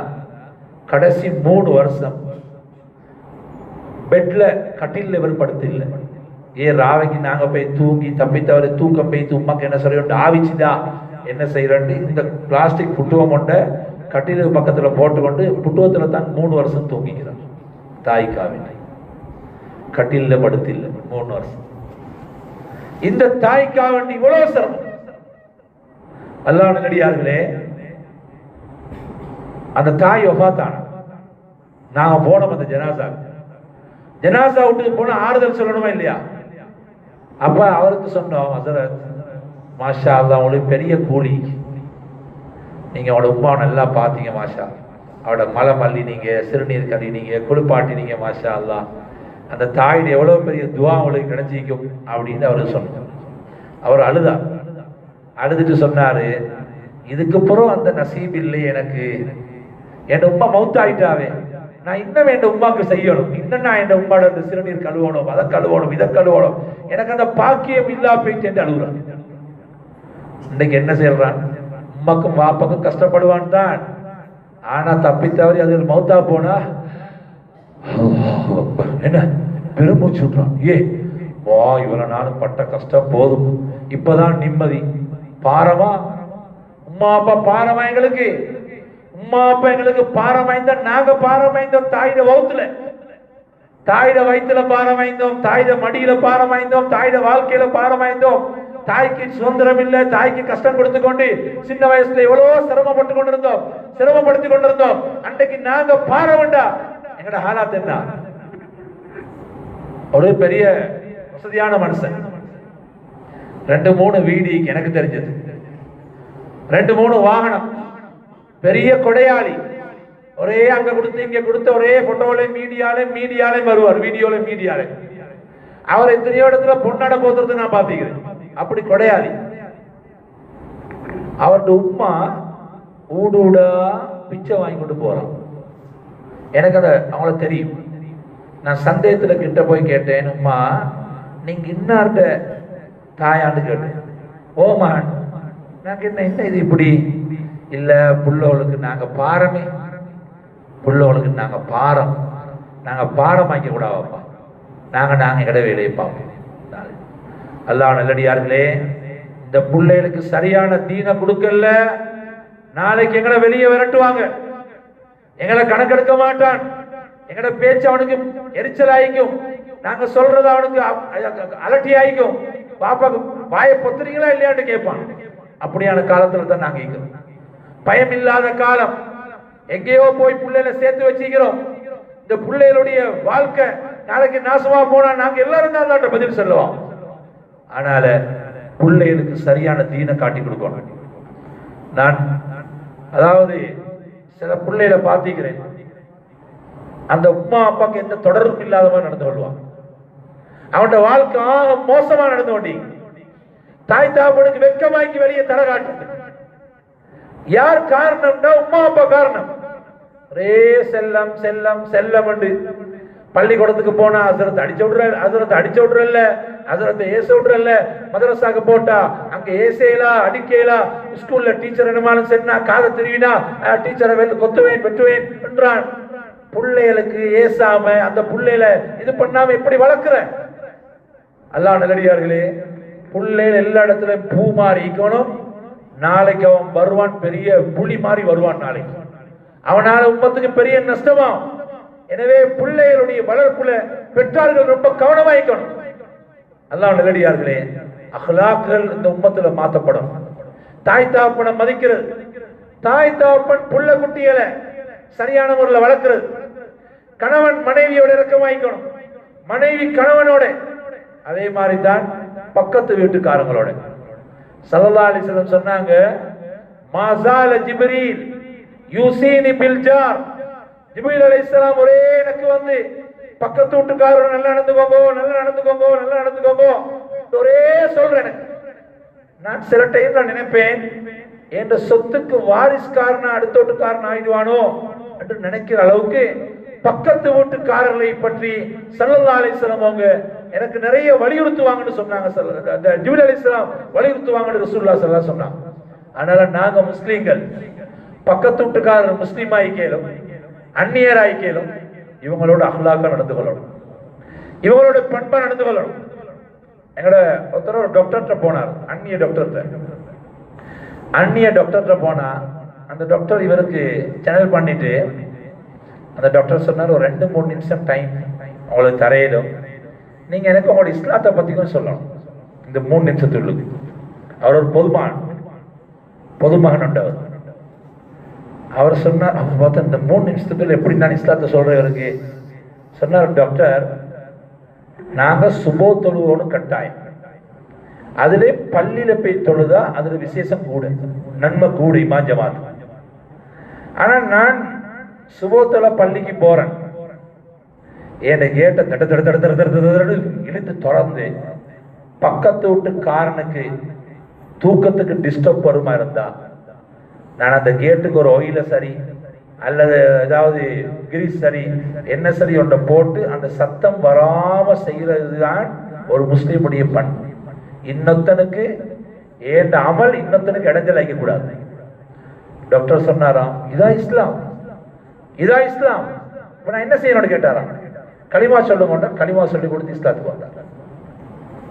கடைசி 3 வருஷம் பெட்ல கட்டில் இவர் படுத்து இல்லை. ராவைக்கு நாங்க போய் தூங்கி தப்பி தவறி தூக்கம் போய் உமாக்கு என்ன சொல்ல ஆவிச்சுதா என்ன செய்யறேன், இந்த பிளாஸ்டிக் புட்டுவம் கொண்ட கட்டில பக்கத்துல போட்டுக்கொண்டு புட்டுவத்துல தான் 3 வருஷம் தூங்கிக்கிறார். தாய்க்காவினை கட்டில படுத்து இல்லை 3 வருஷம். இந்த தாய்க்காக இவ்வளவு சிரமம். அல்லாஹ் நல்லடியார்களே, அந்த தாய் வஃபாத்தான. நாங்க போனோம் அந்த ஜனாசா விட்டு போன ஆறுதல் சொல்லணுமா இல்லையா? அப்ப அவருக்கு சொன்னோம், ஹஸரத் மாஷா அல்லாஹ், உங்களுக்கு பெரிய கூலி. நீங்க அவளோட உமா நல்லா பாத்தீங்க மாஷா, அவளோட மலை மல்லி நீங்க, சிறுநீர் கறி நீங்க, குளிப்பாட்டினீங்க மாஷா அல்லாஹ். அந்த தாயின் எவ்வளவு பெரிய துவா உங்களுக்கு கிடைச்சிக்கும் அப்படின்னு அவருக்கு சொன்னார். அவர் அழுதுட்டு சொன்னாரு, இதுக்கப்புறம் அந்த நசீப் இல்லை எனக்கு. என் உமா மௌத்தாயிட்டாவே, நான் இன்னும் என் உமாக்கு செய்யணும். இன்னும் நான் என் உமாட அந்த சிறுநீர் கழுவணும், அதை கழுவணும், இதை கழுவணும். எனக்கு அந்த பாக்கியம் இல்லா போயிட்டு என்று அழுகுறான். இன்னைக்கு என்ன செய்யறான்? உமாக்கும் வாப்பாக்கும் கஷ்டப்படுவான் தான். ஆனா தப்பி தவறி அதில் மௌத்தா போனா என்ன பெருமூச்சு விட்றான். வா, இவரை நானும் பட்ட கஷ்டம் போதும், இப்பதான் நிம்மதி. பாரமா உமா அப்பா, பாரமா எங்களுக்கு. உமா அப்பா எங்களுக்கு பாரம் வாய்ந்த, நாங்க பாரம் வாய்ந்தோம். தாயிட வகுத்துல, தாயிட வயிற்றுல பாரம் வாய்ந்தோம், தாயிட மடியில பாரம் வாய்ந்தோம், தாயிட வாழ்க்கையில பாரம் வாய்ந்தோம். தாய்க்கு சுதந்திரம் இல்லை, தாய்க்கு கஷ்டம் கொடுத்து கொண்டு சின்ன வயசுல எவ்வளவோ சிரமப்பட்டு கொண்டிருந்தோம். அன்றைக்கு நாங்க பாரம் வேண்டா. எங்கட ஹாலாத் என்ன? ஒரு பெரிய வசதியான மனுஷன், 2-3 வீடு எனக்கு தெரிஞ்சது, 2-3 வாகனம், பெரிய கொடையாளி. ஒரே அங்க கொடுத்து இங்க கொடுத்து ஒரே போட்டோல மீடியாலே வருவார், வீடியோல மீடியாலே. அவர் எத்தனையோ இடத்துல பொண்ணாட போத்துறது நான் பாத்தீங்க. அப்படி கொடையாளி. அவருடைய உம்மா ஊடூடா பிச்சை வாங்கி கொண்டு போறான். எனக்கு அதை அவங்கள தெரியும். நான் சந்தேகத்துல கிட்ட போய் கேட்டேன், உம்மா நீங்க இன்னார்ட தாயான்னு கேட்டேன். ஓமான் நான் கேட்டேன், என்ன இது இப்படி? இல்ல புள்ளவளுக்கு நாங்க பாரமே, புள்ளவளுக்கு நாங்க பாரம் வாங்கி கூடாப்பா, நாங்க இட வேலையை பார்ப்போம். அல்லாஹ் நல்லடியார்களே, இந்த பிள்ளைகளுக்கு சரியான தீனை கொடுக்கல, நாளைக்கு எங்களை வெளியே விரட்டுவாங்க, எங்களை கணக்கெடுக்க மாட்டான், எங்கட பேச்சு அவனுக்கு எரிச்சல் ஆயிக்கும், நாங்க சொல்றது அவனுக்கு அலட்டி ஆயிக்கும், பாப்பாக்கு வாயை பொத்துறீங்களா இல்லையான்னு கேட்பான். அப்படியான காலத்துல தான் நாங்க இருக்கிறோம். பயம் இல்லாத காலம். எங்கேயோ போய் பிள்ளைகளை சேர்த்து வச்சுக்கிறோம். இந்த பிள்ளைகளுடைய வாழ்க்கை நாளைக்கு நாசமா போனா நாங்க எல்லாரும் தான் பதில் சொல்லுவோம். ஆனால பிள்ளைகளுக்கு சரியான தீனை காட்டி கொடுக்கணும். நான் அதாவது சில பிள்ளைகளை பார்த்திக்கிறேன், அந்த உமா அப்பாக்கு எந்த தொடர்பும் இல்லாத மாதிரி நடந்து கொள்வான். அவனோட வாழ்க்கை மோசமா நடந்து கொண்டீ. தாய் தாப்பனுக்கு வெக்கமாக்கி வெளியே தர காட்டுது. யார் காரணம்னா உமா அப்பா காரணம். ஒரே செல்லம் செல்லம் செல்லம் என்று பள்ளிக்கூடத்துக்கு போனா அசரத்தை அடிச்சு விடுறல்ல, அசரத்தை ஏச விடுறல்ல, மதரசாக்கு போட்டா அங்க ஏசையிலா அடிக்கையிலா, ஸ்கூல்ல டீச்சர் என்னமாலும் சொன்னா காதை திருவினா டீச்சரை வெளில கொத்துவேன் வெட்டுவேன் என்றான். பிள்ளைகளுக்கு ஏசாம அந்த பிள்ளைகளை இது பண்ணாம எப்படி வளர்க்கிற? அல்லாஹ் நல்லடியார்களே, பிள்ளைகள் எல்லா இடத்துலயும் பூ மாறி இருக்கணும். நாளைக்கு அவன் வருவான், பெரிய புலி மாறி வருவான். நாளைக்கு அவனால உம்மத்துக்கு பெரிய நஷ்டமா. எனவே பிள்ளைகளுடைய வளர்ப்புல பெற்றார்கள் ரொம்ப கவனமாயிக்கணும். அல்லாஹ் நல்லடியார்களே, அஹ்லாக்கள் இந்த உம்மத்துல மாற்றப்படும். தாய் தாப்பனை மதிக்கிறது, தாய் தாப்பன் புள்ள குட்டிகளை சரியான முறையில் வளர்க்கிறது, கணவன் மனைவியோட இறக்கமாயிக்கணும், மனைவி கணவனோட, அதே மாதிரி தான் பக்கத்து வீட்டுக்காரங்களோட. ஸல்லல்லாஹு அலைஹி வஸல்லம் சொன்னாங்க, மாஸால ஜிப்ரீல் யூசீனி பில் ஜார். ஜிப்ரீல் அலைஹிஸ்ஸலாம் ஒரே எனக்கு வந்து பக்கத்து வீட்டுக்காரர் நல்லா நடந்துக்கோங்க, நல்லா நடந்துக்கோங்க, நல்லா நடந்துக்கோங்க ஒரே சொல்றேன். நான் சில டைம் நான் நினைப்பேன், என்ற சொத்துக்கு வாரிசுக்காரனா அடுத்த வீட்டுக்காரன் ஆயிடுவானோ என்று நினைக்கிற அளவுக்கு பக்கத்து வீட்டுக்காரர்களை பற்றி ஸல்லல்லாஹு அலைஹி வஸல்லம் அவங்க எனக்கு நிறைய வலியுறுத்துவாங்கன்னு சொன்னாங்க. ஜிப்ரீல் அலைஹிஸ்ஸலாம் வலியுறுத்துவாங்கன்னு ரசூலுல்லாஹ் ஸல்லல்லாஹு அலைஹி வஸல்லம் சொன்னாங்க. அதனால நாங்க முஸ்லீம்கள் பக்கத்து வீட்டுக்காரர் முஸ்லீம் ஆயிக்கேலும் அந்நியர் ஆயிக்கேலும் இவங்களோட அஹ்லாக்கா நடந்து கொள்ளணும், இவங்களோட பண்பா நடந்து கொள்ளணும். எங்களோட ஒருத்தர் ஒரு டாக்டர்கிட்ட போனார், அந்நிய டாக்டர்கிட்ட போனா அந்த டாக்டர் இவருக்கு சேனல் பண்ணிட்டு அந்த டாக்டர் சொன்னார், ஒரு 2-3 நிமிஷம் டைம் உங்களுக்கு தரையிலும், நீங்க எனக்கு உங்களோட இஸ்லாத்தை பத்திக்கும் சொல்லணும் இந்த 3 நிமிஷத்துக்கு. அவர் ஒரு பொதுமகன் உண்டவர். அவர் சொன்னார், அவர் பார்த்தா இந்த 3 நிமிஷத்துக்குள்ள எப்படி நான் இஸ்லாத்தை சொல்றவருக்கு சொன்னார், டாக்டர் நாங்க சுபோ தொழுவோன்னு கட்டாயம், அதிலே பள்ளியில போய் தொழுதா அதுல விசேஷம் கூட, நன்மை கூட இமாம் ஜமாத். ஆனா நான் சுபோத்தல பள்ளிக்கு போறேன், என் கேட்ட தட இழுத்து தொடர்ந்து பக்கத்து வீட்டுக்காரனுக்கு தூக்கத்துக்கு டிஸ்டர்ப் வருமா இருந்தா நான் அந்த கேட்டுக்கு ஒரு ஆயில சரி அல்லது ஏதாவது கிரீஸ் சரி என்ன சரி ஒன்றை போட்டு அந்த சத்தம் வராம செய்யறதுதான் ஒரு முஸ்லீமுடைய பண்பு. இன்னொத்தனுக்கு ஏன் அமல் இன்னொத்தனுக்கு இடைஞ்சல் ஆக கூடாது. டாக்டர் சொன்னாராம், இதான் இஸ்லாம். இப்ப நான் என்ன செய்யணும்னு கேட்டாராம், களிமா சொல்லுங்க, களிமா சொல்லி கொடுத்து இஸ்லாத்துக்கு வந்தாங்க.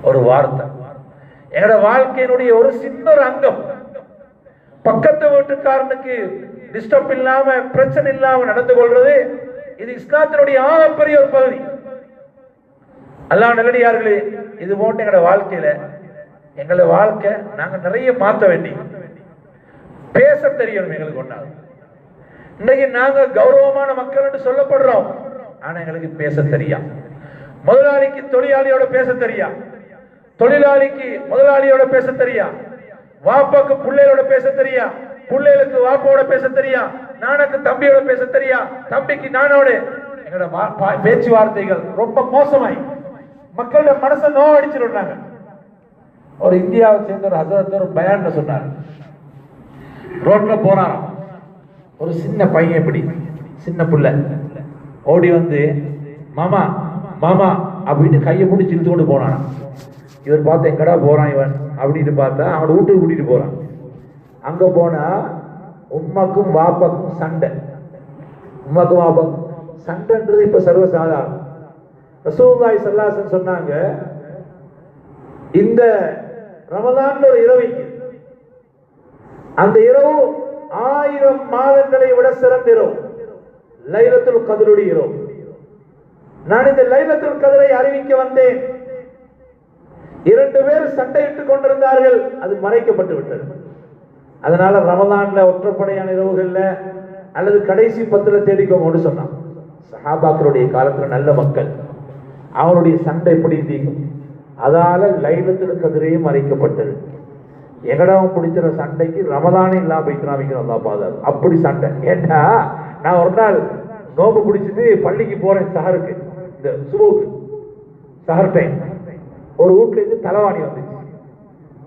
ஒரு வார்த்தை என்னோட வாழ்க்கையினுடைய ஒரு சின்ன ஒரு அங்கம். பக்கத்து வீட்டுக்காரனுக்கு டிஸ்டர்ப் இல்லாம பிரச்சனை இல்லாம நடந்து கொள்றது இது இஸ்லாத்தினுடைய ஆகப்பெரிய ஒரு பகுதி. அல்லாஹ் நல்லடியார்களே, இது போன்ற எங்களோட வாழ்க்கையில எங்களோட வாழ்க்கை நாங்க நிறைய மாற்ற வேண்டி பேச தெரியணும். எங்களுக்கு ஒன்றாது இன்னைக்கு நாங்க கௌரவமான மக்கள் என்று சொல்லப்படுறோம், ஆனா எங்களுக்கு பேச தெரியா. முதலாளிக்கு தொழிலாளியோட பேச தெரியா, தொழிலாளிக்கு முதலாளியோட பேச தெரியா, வாப்பாக்கு பிள்ளையோட பேச தெரியா, பிள்ளைகளுக்கு வாப்போட பேச தெரியா, நானுக்கு தம்பியோட பேச தெரியா, தம்பிக்கு நானோட. எங்களோட பேச்சுவார்த்தைகள் ரொம்ப மோசமாய் மக்களோட மனசை நோவடிச்சிருந்தாங்க. ஒரு இந்தியாவை சேர்ந்த ஒரு ஹசரத் ஒரு பயான்ல சொன்னார். ரோட்ல போறாராம், ஒரு சின்ன பையன், இப்படி சின்ன புள்ள ஓடி வந்து மாமா மாமா அப்படின்னு கையை பிடிச்சி இழுத்து கொண்டு போனான். இவர் பார்த்த எங்கடா போறான் இவன் அப்படின்னு பார்த்தா அவன் வீட்டுக்கு கூட்டிட்டு போறான். அங்க போனா உம்மாக்கும் வாப்பாக்கும் சண்டை. உம்மாக்கும் வாப்பாக்கும் சண்டைன்றது இப்ப சர்வசாதாரணம். ரசூலுல்லாஹி ஸல்லல்லாஹு அலைஹி வஸல்லம் சொன்னாங்க, இந்த ரமதான்ல ஒரு இரவு, அந்த இரவு 1000 மாதங்களை விட சிறந்த இரவு, லைலத்துல் கத்ருடைய இரவு. நான் இந்த லைலத்துல் கத்ரை அறிவிக்க வந்தேன். 2 பேர் சண்டையிட்டுக் கொண்டிருந்தார்கள், அது மறைக்கப்பட்டு விட்டது. அதனால ரமதான்ல ஒற்றைப்படையான இரவுகள்ல அல்லது கடைசி 10ல தேடிக்கோங்க சொன்னான். சஹாபாக்களுடைய காலத்துல நல்ல மக்கள், அவருடைய சண்டை எப்படி தீங்கும், அதால லைலத்துல் கத்ரையும் மறைக்கப்பட்டது. எங்கடம் பிடிச்சிற சண்டைக்கு ரமதானே இல்லாம போய்க்கிறான் அல்லா பாதாரு. அப்படி சண்டை. ஏன்னா நான் ஒரு நாள் நோம்பு பிடிச்சிட்டு பள்ளிக்கு போறேன், சஹருக்கு, இந்த சுபுக்கு சஹர் டைம். ஒரு வீட்டுல இருந்து தலைவாணி வந்துச்சு.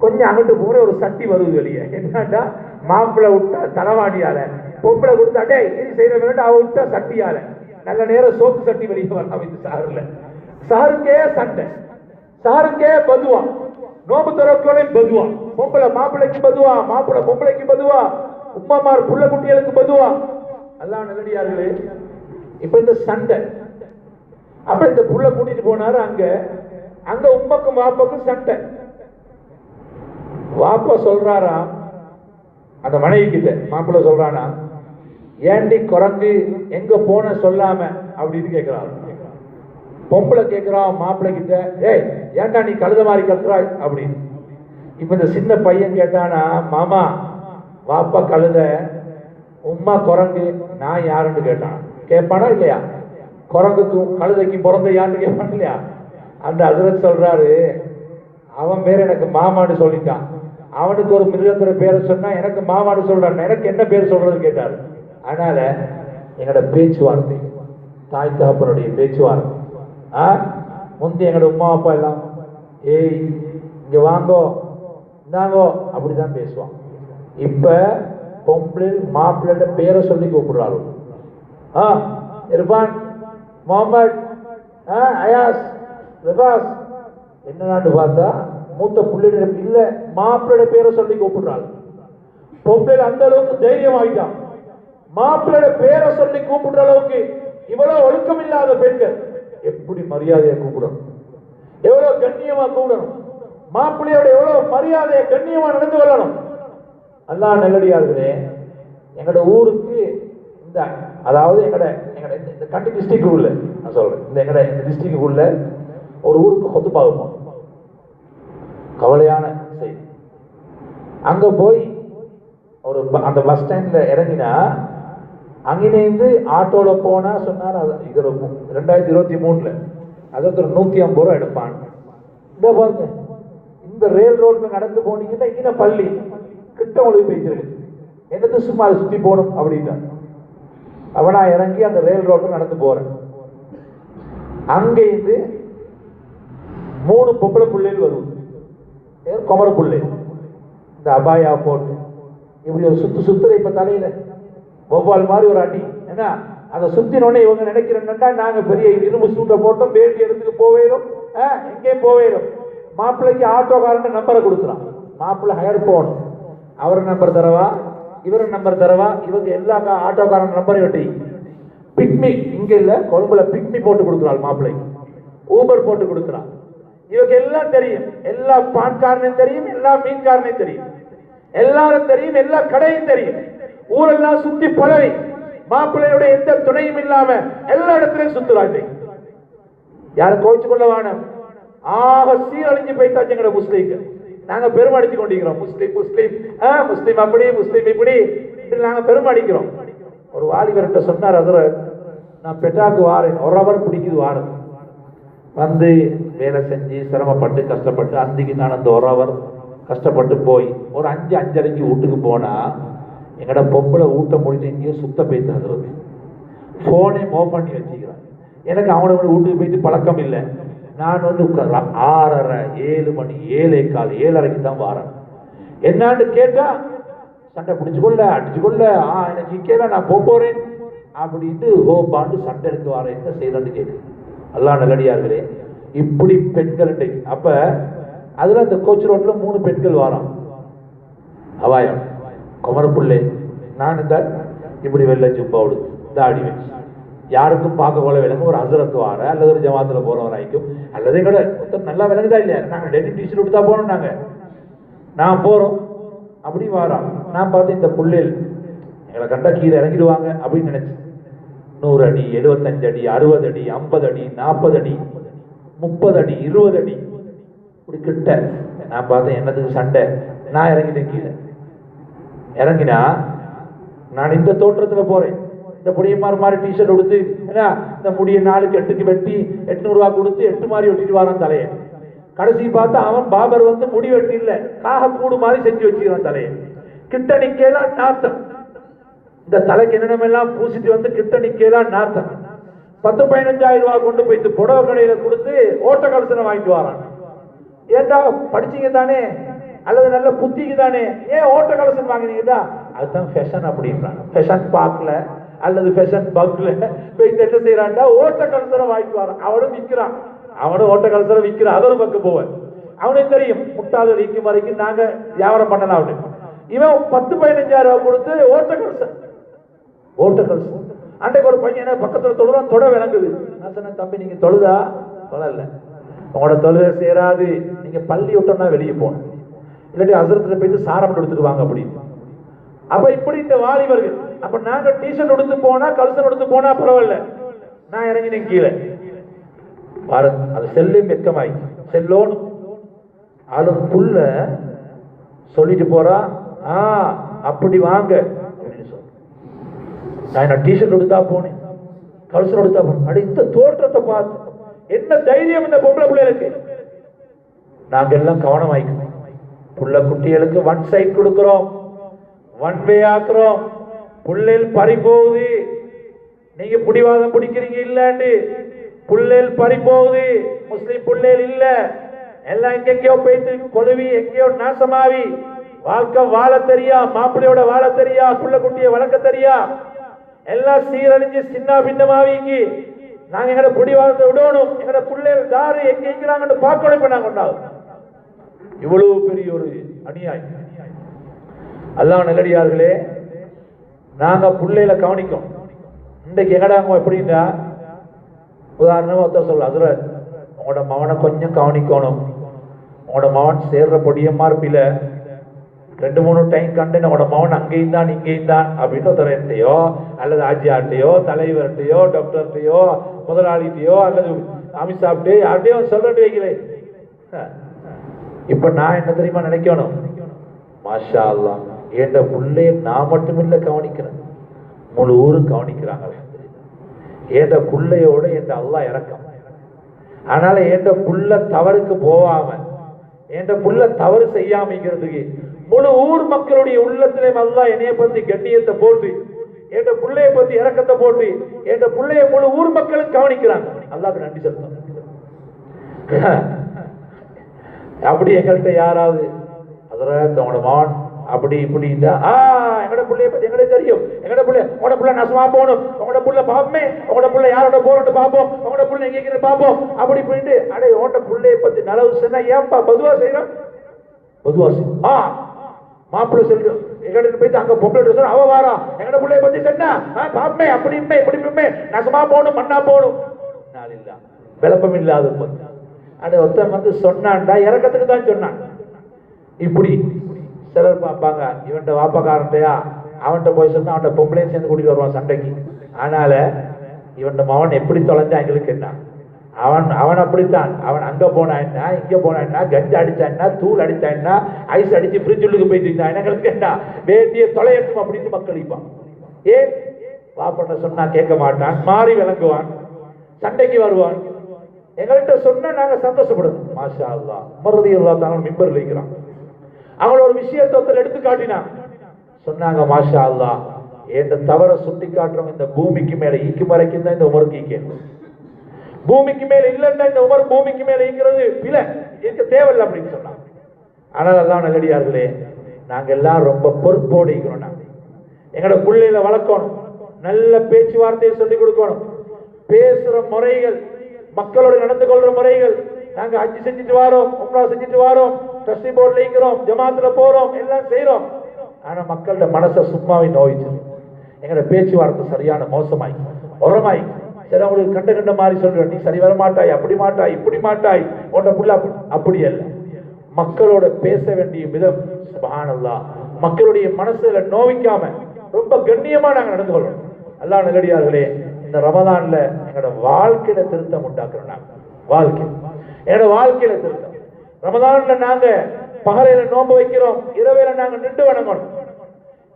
கொஞ்சம் அங்கிட்டு போற ஒரு சட்டி வருது வெளியே. என்னடா, மாப்பிள்ளை விட்டா தலைவாணியால, பொம்பளை கொடுத்தா டே இது செய்யற வேண்டாம், அவ விட்டா சட்டியால. நல்ல நேரம் சோத்து சட்டி வெளியே வரலாம். இந்த சஹர்ல சஹருக்கே சண்டை, சஹருக்கே பதுவா, நோம்பு தரக்கோலை பதுவா, பொம்பளை மாப்பிள்ளைக்கு பதுவா, மாப்பிள்ளை பொம்பளைக்கு பதுவா, உம்மாமார் புள்ள குட்டிகளுக்கு பதுவா. அல்லாஹ் நல்லடியார்களே, இப்ப இந்த சண்டை. அப்ப இந்த புள்ள கூட்டிட்டு போனாரு அங்க, அங்க உம்மக்கும் வாப்பாக்கும் சண்டை. வாப்பா சொல்றாரா அந்த மனைவி கிட்ட, மாப்பிள்ள சொல்றானா, ஏண்டி குரங்கு எங்க போன சொல்லாம அப்படின்னு கேட்கிறாரு. பொம்பளை கேட்கிறான் மாப்பிள்ளை கிட்ட, ஏய் ஏன்டா நீ கழுத மாதிரி கத்துறாய் அப்படின்னு. இப்ப இந்த சின்ன பையன் கேட்டானா, மாமா வாப்பா கழுத, உம்மா குரங்கு, நான் யாருன்னு கேட்டான். கேட்பானா இல்லையா? குரங்குக்கும் கழுதைக்கும் பிறந்த யாருன்னு கேட்பான் இல்லையா? அந்த ஹஜ்ரத் சொல்றாரு, அவன் பேர் எனக்கு மாமான்னு சொல்லிட்டான், அவனுக்கு ஒரு மிருகத்துல பேரை சொன்னா எனக்கு மாமான்னு சொல்றான், எனக்கு என்ன பேர் சொல்றது கேட்டாரு. அதனால எங்களோட பேச்சுவார்த்தை, தாய் தகப்பனுடைய பேச்சுவார்த்தை, முந்தி எங்களோட உமா அப்பா எல்லாம் ஏய் இங்க வாங்கோ இந்தாங்கோ அப்படிதான் பேசுவான். இப்ப பொம்பளை மாப்பிள்ளை பேரை சொல்லி கூப்பிடுறாரு. இர்பான், முகமது, அயாஸ், ரிபாஸ். என்னன்னு பார்த்தா மூத்த பிள்ளைட இல்ல, மாப்பிள்ளை பேரை சொல்லி கூப்பிடுறாரு. பொம்பளை அந்த அளவுக்கு தைரியம் ஆயிட்டான், மாப்பிள்ளை பேரை சொல்லி கூப்பிடுற அளவுக்கு. இவ்வளவு ஒழுக்கம் இல்லாத பெண்கள் எப்படி மரியாதையை கூப்பிடணும், எவ்வளவு கண்ணியமா கூப்பிடணும், மாப்பிள்ளையோட எவ்வளவு மரியாதையை கண்ணியமா நடந்து கொள்ளணும். அல்லாஹ் நல்லடியார்களே, எங்களோட ஊருக்கு இந்த, அதாவது எங்கட இந்த கண்டி டிஸ்ட்ரிக்ட் உள்ள, நான் சொல்றேன், இந்த எங்கட இந்த டிஸ்ட்ரிக்ட் உள்ள ஒரு ஊருக்கு ஹுத்பா வைப்போம். கவலையான செய்தி. அங்க போய் ஒரு அந்த பஸ் ஸ்டாண்ட்ல இறங்கினா, அங்கிருந்து ஆட்டோல போனா சொன்னார், இது 2023 அதற்கு 150 ரூபா எடுப்பான். இந்த பாருங்க, இந்த ரயில் ரோட்ல நடந்து போனீங்கன்னா இங்க பள்ளி கிட்ட உங்களுக்கு போயிருக்கு, என்னது சும்மா சுத்தி போகணும் அப்படின்னா. அவனா இறங்கி அந்த ரயில் ரோட்ல நடந்து போறேன். அங்க இருந்து 3 பொம்பளை பிள்ளைகள் வருவது, குமர பிள்ளை, இந்த அபாயா போட்டு இப்படி ஒரு சுத்துற. இப்ப தலையில ஒவ்வால் மாதிரி ஒரு அடி, ஏன்னா அதை சுத்தினோடனே இவங்க நினைக்கிறேன்னா நாங்க பெரிய இரும்பு சூட்டை போட்டோம், வேண்டிய இடத்துக்கு போவேரும், எங்கேயும் போவேரும். மாப்பிள்ளைக்கு ஆட்டோக்காரன் நம்பரை கொடுக்குறான், மாப்பிள்ளை ஹயர் போகணும், அவர் நம்பர் தரவா இவரு நம்பர் தரவா, இவங்க எல்லா ஆட்டோக்காரன் நம்பரை வெட்டி பிக்மி, இங்க இல்ல கொழும்புல பிக்மி போட்டு கொடுக்குறாள் மாப்பிள்ளைக்கு, ஊபர் போட்டு கொடுக்குறான். இவங்க எல்லாம் தெரியும், எல்லா பான்காரனையும் தெரியும், எல்லா மீன்காரனையும் தெரியும், எல்லாரும் தெரியும், எல்லா கடையும் தெரியும். ஊரெல்லாம் சுத்தி பழகி மாப்பிள்ளையுடைய எந்த துணையும் இல்லாம எல்லா இடத்துலயும் சுத்துறாங்க. யாரும் கோச்சு கொள்ள வேணும். ஆக சீரழிஞ்சு போயிட்டாச்சு எங்கட முஸ்லீம்கள். நாங்க பெருமடிச்சு கொண்டிருக்கிறோம், முஸ்லீம் முஸ்லீம் முஸ்லீம் அப்படி முஸ்லீம் இப்படி நாங்க பெருமடிக்கிறோம். ஒரு வாலிபர்கிட்ட சொன்னார், அதுல நான் பெட்டாக்கு வாரேன், 1 ஹவர் பிடிக்குது வாரம் வந்து வேலை செஞ்சு சிரமப்பட்டு கஷ்டப்பட்டு அன்றைக்கு நான் அந்த 1 ஹவர் கஷ்டப்பட்டு போய் ஒரு 5-5:30 வீட்டுக்கு போனா எங்கட பொம்பளை ஊட்ட முடிஞ்சு எங்கேயோ சுத்த போய் தந்துருது, போனே மோ பண்ணி வச்சுக்கிறான். எனக்கு அவனோட வீட்டுக்கு போயிட்டு பழக்கம் இல்லை. நான் வந்து 6:30 7 மணி 7:15 7:30 தான் வாரேன். என்னான்னு கேட்டா சண்டை பிடிச்சுக்கொள்ள அடிச்சுக்கொள்ள, எனக்கு இக்கேல நான் போறேன் அப்படின்ட்டு பாண்டு சண்டை எடுத்து வாரேன். என்ன செய்யறான்னு கேட்கு. எல்லாம் நல்லடியார்களே, இப்படி பெண்கள் இன்றைக்கு. அப்ப அதுல அந்த கோச் ரோட்ல 3 பெண்கள் வாரம் அவாயம் குமரப்புள்ளே. நான் இந்த இப்படி வெள்ளை ஜுப்பா உடுத்து தாடி வச்சு யாருக்கும் பார்க்க போல விளங்க ஒரு அசரத்து வார அல்லது ஒரு ஜமாத்துல போறவராய்க்கும் அல்லது கூட நல்லா விளங்குதா இல்லையா. நாங்க டெய்லி டீச்சர் விட்டு தான் போனோம். நான் போறோம் அப்படி வாரோம். நான் பார்த்து இந்த புள்ளைகள் எங்களை கண்டா கீழே இறங்கிடுவாங்க அப்படின்னு நினைச்சு 100 அடி 75 அடி 60 அடி 50 அடி 40 அடி 30 அடி 20 அடி இப்படி கிட்ட. நான் பார்த்தேன் என்னதுக்கு சண்டை. நான் இறங்கிட்டேன் கீழே. இறங்கினா நான் இந்த தோற்றத்துல போறேன். இந்த புடியமார் மாதிரி டிஷர்ட் கொடுத்து இந்த முடிய 4க்கு 8க்கு வெட்டி 800 ரூபா கொடுத்து 8 மாதிரி வெட்டிட்டு வரான் தலையை. கடைசி பார்த்தா அவன் பாபர் வந்து முடி வெட்டி இல்ல காக கூடு மாதிரி செஞ்சு வச்சுக்கிறான் தலையை. கிட்ட நிக்கலாம் நாத்தம். இந்த தலைக்கு என்னென்னமெல்லாம் பூசிட்டு வந்து கிட்ட நிக்கலாம் நாத்தம். 10-15 ரூபாய் கொண்டு போயிட்டு புடவை கடையில கொடுத்து ஓட்ட கலசனை வாங்கிட்டு வரான். ஏண்டா படிச்சீங்க தானே அல்லது நல்ல புத்திக்கு தானே ஏன் ஓட்ட கலசன் வாங்கினீங்கடா? அதுதான் ஃபேஷன் அப்படின்றான். ஃபேஷன் பார்க்கல அல்லது ஃபேஷன் பக்ல போயிட்டு என்ன செய்யறான்டா ஓட்ட கலசனை வாங்கிட்டு வரான். அவனும் விற்கிறான். அவனும் ஓட்ட கலசனை விற்கிறான். அதொரு பக்கம் போவன். அவனுக்கு தெரியும் முட்டாளர் விற்கும் வரைக்கும் நாங்க வியாபாரம் பண்ணலாம். அவனு இவன் 10-15 ரூபாய் கொடுத்து ஓட்ட கலசன் அன்றைக்கு ஒரு பையன் பக்கத்துல தொழுறான். தொட விளங்குது. நான் சொன்னேன் தம்பி நீங்க தொழுதா? தொழல. உங்களோட தொழுகை சேராது. நீங்க பள்ளி விட்டோம்னா வெளியே போகணும், இல்லாட்டி அசரத்துல போயிட்டு சாரம் எடுத்துட்டு வாங்க அப்படின்னு. அப்ப இப்படி இந்த வாலிபர்கள். அப்ப நாங்க டிஷர்ட் எடுத்து போனா கல்சன் எடுத்து போனா பரவாயில்ல. நான் இறங்கினேன் கீழே பாருங்க. அது செல்லும் வெக்கமாய் செல்லோன்னு ஆளு புள்ள சொல்லிட்டு போறா. அப்படி வாங்க அப்படின்னு சொல்ல. நான் டிஷர்ட் எடுத்தா போனேன், கல்சன் எடுத்தா போனேன். அடுத்த தோற்றத்தை பார்த்து என்ன தைரியம் இந்த பொம்பளை பிள்ளைகளுக்கு. நாங்க எல்லாம் கவனமாய்க்கணும். புள்ள குட்டிகளுக்கு ஒன் சைட் கொடுக்கிறோம், ஒன் வே ஆக்குறோம். புள்ளைகள் பறி போகுது. நீங்க புடிவாதம் பிடிக்கிறீங்க இல்லாண்டு புள்ளைகள் பறி போகுது. முஸ்லிம் புள்ளைகள் இல்ல, எல்லாம் எங்கெங்கயோ போயிட்டு கொழுவி எங்கேயோ நாசமாவி வாழ்க்கை வாழ தெரியா, மாப்பிள்ளையோட வாழ தெரியா, புள்ள குட்டிய வளர்க்க தெரியா, எல்லாம் சீரழிஞ்சு சின்ன பின்னமாவிக்கு. நாங்க எங்கட புடிவாதத்தை விடணும். எங்கட பிள்ளைகள் தாரு எங்க இருக்கிறாங்கன்னு பார்க்கணும். இப்ப நாங்க கொண்டாடும் இவ்வளவு பெரிய ஒரு அநியாயம். அல்லாஹ் நல்லடியார்களே, நாங்க பிள்ளைகளை கவனிக்கும். இன்றைக்கு எங்கடாங்க எப்படின்னா உதாரணமா ஒருத்தர் சொல்ல, அதுல உங்களோட மவனை கொஞ்சம் கவனிக்கணும். உங்களோட மவன் சேர்ற பொடியம்மா இருப்பில 2-3 டைம் கண்டு உங்களோட மவன் அங்கேயும் தான் இங்கேயும் தான் அப்படின்னு ஒருத்தரையோ அல்லது ஆட்சியார்ட்டையோ தலைவர்கிட்டையோ டாக்டர்கிட்டையோ முதலாளிட்டையோ அல்லது அமித்ஷாப்டே யார்ட்டையோ சொல்லிட்டு வைக்கல. இப்ப நான் என்ன தெரியுமா நினைக்கணும், மாஷா அல்லாஹ் என் புள்ளைய நான் மட்டும் இல்ல கவனிக்கிறேன், முழு ஊரும் கவனிக்கிறாங்க. என் புள்ளையோட என் அல்லாஹ் இறக்கம். அதனால என் புள்ள தவறுக்கு போவாம என் புள்ள தவறு செய்யாமங்கிறதுக்கு முழு ஊர் மக்களுடைய உள்ளத்திலே அல்லாஹ் என்னைய பத்தி கண்ணியத்தை போட்டு என் பிள்ளைய பத்தி இறக்கத்தை போட்டு என் பிள்ளைய முழு ஊர் மக்களும் கவனிக்கிறாங்க. அல்லாஹ்க்கு நன்றி செலுத்தணும். அப்படி எங்கள்கிட்ட யாராவது அதற்கு அவனோட மகன் அப்படி இப்படின்னா எங்கட பிள்ளைய பத்தி எங்களுக்கு தெரியும், எங்கட பிள்ளை உங்களோட பிள்ளை நசமா போகணும், உங்களோட பிள்ளை பாப்போமே, உங்களோட பிள்ளை யாரோட போறோம்னு பார்ப்போம், உங்களோட பிள்ளை எங்க பார்ப்போம் அப்படி இப்படின்ட்டு அடே உன்னோட பிள்ளைய பத்தி நலவு சொன்னா ஏன்பா பொதுவா செய்யறோம்? பொதுவா மாப்பிள்ளை சொல்லு எங்கட போயிட்டு அங்க பொம்பளை சொல்ற அவ வாரா எங்கட பிள்ளைய பத்தி சொன்னா பாப்பமே அப்படி இப்படி நசமா போகணும் மண்ணா போகணும். நாள் இல்ல விளப்பம் இல்லாத அட ஒருத்தன் வந்து சொன்னான்டா இறக்கத்துக்கு தான் சொன்னான். இப்படி சிலர் பார்ப்பாங்க, இவன்ட வாப்பக்காரன்டையா அவன்கிட்ட போய் சொன்னா அவன்கிட்ட பொம்பளையும் சேர்ந்து கூட்டிட்டு வருவான் சண்டைக்கு. அதனால இவன் மகன் எப்படி தொலைஞ்சா எங்களுக்கு என்ன, அவன் அப்படித்தான். அவன் அங்க போனான்னா இங்க போனான்னா கஞ்சா அடிச்சான்னா தூள் அடிச்சான்னா ஐஸ் அடிச்சு ஃப்ரிட்ஜுக்கு போயிட்டு இருந்தான் எங்களுக்கு என்ன வேட்டிய தொலையட்டும் அப்படின்னு மக்களிப்பான். ஏன் வாப்பட்ட சொன்னா கேட்க மாட்டான், மாறி விளங்குவான், சண்டைக்கு வருவான். எங்கள்கிட்ட சொன்னா நாங்க சந்தோஷப்படுவோம். மாஷா அல்லாஹ் மருதி அல்லா தான் மிம்பர் வைக்கிறான். அவங்கள ஒரு விஷயத்தை ஒருத்தர் எடுத்து காட்டினான். சொன்னாங்க, மாஷா அல்லாஹ், என்ற தவற சுட்டி காட்டுறோம். இந்த பூமிக்கு மேல ஈக்கு மறைக்கும் தான் இந்த உமருக்கு ஈக்கணும். பூமிக்கு மேல இல்லைன்னா இந்த உமர் பூமிக்கு மேல ஈக்கிறது பிழை, இருக்க தேவையில்லை அப்படின்னு சொன்னாங்க. ஆனால் அல்லாஹ் நல்லடியார்களே, நாங்க எல்லாம் ரொம்ப பொறுப்போடு இருக்கிறோம். நாங்க எங்களோட பிள்ளைகளை வளர்க்கணும், நல்ல பேச்சுவார்த்தையை சொல்லிக் கொடுக்கணும், பேசுற முறைகள், மக்களோட நடந்து கொள்ற முறைகள். நாங்க ஹஜ் செஞ்சுட்டு வாரோம், உம்ரா செஞ்சுட்டு வாரோம், ட்ரஸ்டி போர்ட்ல இருக்கிறோம், ஜமாத்துல போறோம், எல்லாம் செய்யறோம். ஆனா மக்களோட மனசை சும்மாவே நோயிச்சு. எங்களோட பேச்சுவார்த்தை சரியான மோசமாய் உரமாய். சரி, அவங்களுக்கு கண்ட கண்ட மாதிரி சொல்றேன், நீ சரி வர மாட்டாய், அப்படி மாட்டாய், இப்படி மாட்டாய், உன்ன புள்ள அப்படி அல்ல. மக்களோட பேச வேண்டிய விதம் சுப்ஹானல்லாஹ், மக்களுடைய மனசுல நோவிக்காம ரொம்ப கண்ணியமா நாங்க நடந்து கொள்ளணும். அல்லாஹ் நல்லடியார்களே, இந்த ரமதான்ல எங்களோட வாழ்க்கையில திருத்தம் உண்டாக்குறோம். நாங்க வாழ்க்கை, என்னோட வாழ்க்கையில திருத்தம். ரமதான்ல நாங்க பகலையில நோன்பு வைக்கிறோம், இரவையில நாங்க நின்று வணங்கணும்.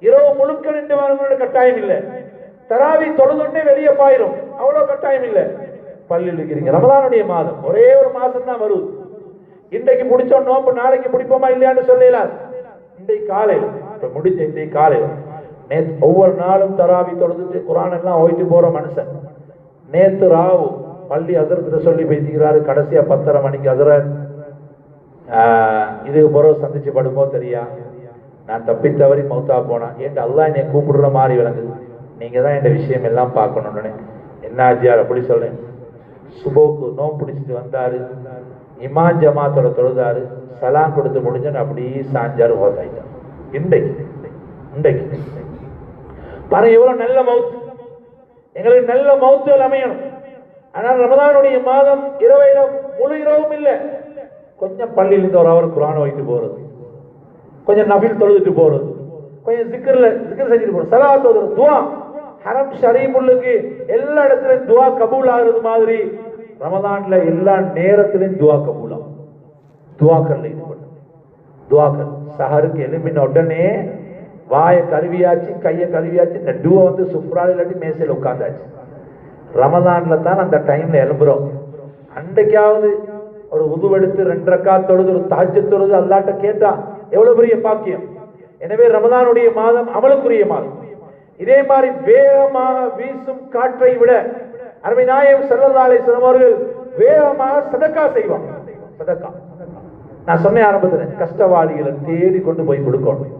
இரவு முழுக்க நின்று வணங்கணும் கட்டாயம் இல்லை. தராவி தொழுதுன்னே வெளியே பாயிரும், அவ்வளவு கட்டாயம் இல்லை. பள்ளியில் இருக்கிறீங்க, ரமதானுடைய மாதம் ஒரே ஒரு மாசம் தான் வருது. இன்றைக்கு பிடிச்சோம் நோம்பு, நாளைக்கு பிடிப்போமா இல்லையான்னு சொல்லலாம். இன்றைக்கு காலையில் முடிஞ்ச, இன்றைக்கு காலையில் நேற்று ஒவ்வொரு நாளும் தராவி தொழுதுட்டு குரான் எல்லாம் ஓய்ட்டு போற மனுஷன் நேற்று ராவு பள்ளி அசரத்துல சொல்லி பேசிக்கிறாரு. கடைசியா 10:30 மணிக்கு அசரத் இதுக்கு பிறகு சந்திச்சு படுமோ தெரியா, நான் தப்பி தவறி மௌத்தா போனான். ஏன்ட்டு அல்லாஹ் என்னை கூப்பிடுற மாதிரி விளங்குது, நீங்க தான் இந்த விஷயம் எல்லாம் பார்க்கணும்னு. என்ன ஆச்சியார் அப்படி சொல்றேன். சுபோக்கு நோம்பு பிடிச்சிட்டு வந்தாரு, இமான் ஜமாத்தோட தொழுதாரு, சலாம் கொடுத்து முடிஞ்சு அப்படியே சாஞ்சாரு, ஓதாயிட்டார். இன்றைக்கு பாருங்க எவ்வளவு நல்ல மவுத்து. எங்களுக்கு நல்ல மவுத்துகள் அமையணும். ஆனால் ரமதானுடைய மாதம் இரவையில முழு இரவும் இல்லை, கொஞ்சம் பள்ளியிலிருந்து ஒரு அவர் குரான் வைத்து போறது, கொஞ்சம் நபில் தொழுதுட்டு போறது, கொஞ்சம் ஜிக்கர் செஞ்சுட்டு போறது, சலாத் ஓதுறது, துவா. ஹரம் ஷரீஃபுல்லுக்கு எல்லா இடத்துலயும் துவா கபூல் ஆகுறது மாதிரி ரமதான்ல எல்லா நேரத்திலும் துவா கபூல் ஆகும். துவாக்கல்ல ஈடுபடும். துவாக்கல் சஹருக்கு எழுப்பின உடனே வாயை கருவியாச்சு, கையை கருவியாச்சு, நடுவ வந்து சுப்ரால் இல்லாட்டி மேசையில் உட்காந்தாச்சு. ரமதான்ல தான் அந்த டைம்ல எழும்புறோம். அன்றைக்காவது ஒரு உதுவெடுத்து 2 ரக்காத் தொழுது, ஒரு தஹஜ்ஜத் தொழுது அல்லாஹ்ட்ட கேட்டா எவ்வளவு பெரிய பாக்கியம். எனவே ரமதானுடைய மாதம் அமலுக்குரிய மாதம். இதே மாதிரி வேகமாக வீசும் காற்றை விட அருமை நாயகம் ஸல்லல்லாஹு அலைஹி வஸல்லம் அவர்கள் வேகமாக சதக்கா செய்வாங்க. சதக்கா நான் சொன்ன ஆரம்பத்துல கஷ்டவாளிகளை தேடி கொண்டு போய் கொடுக்கணும்.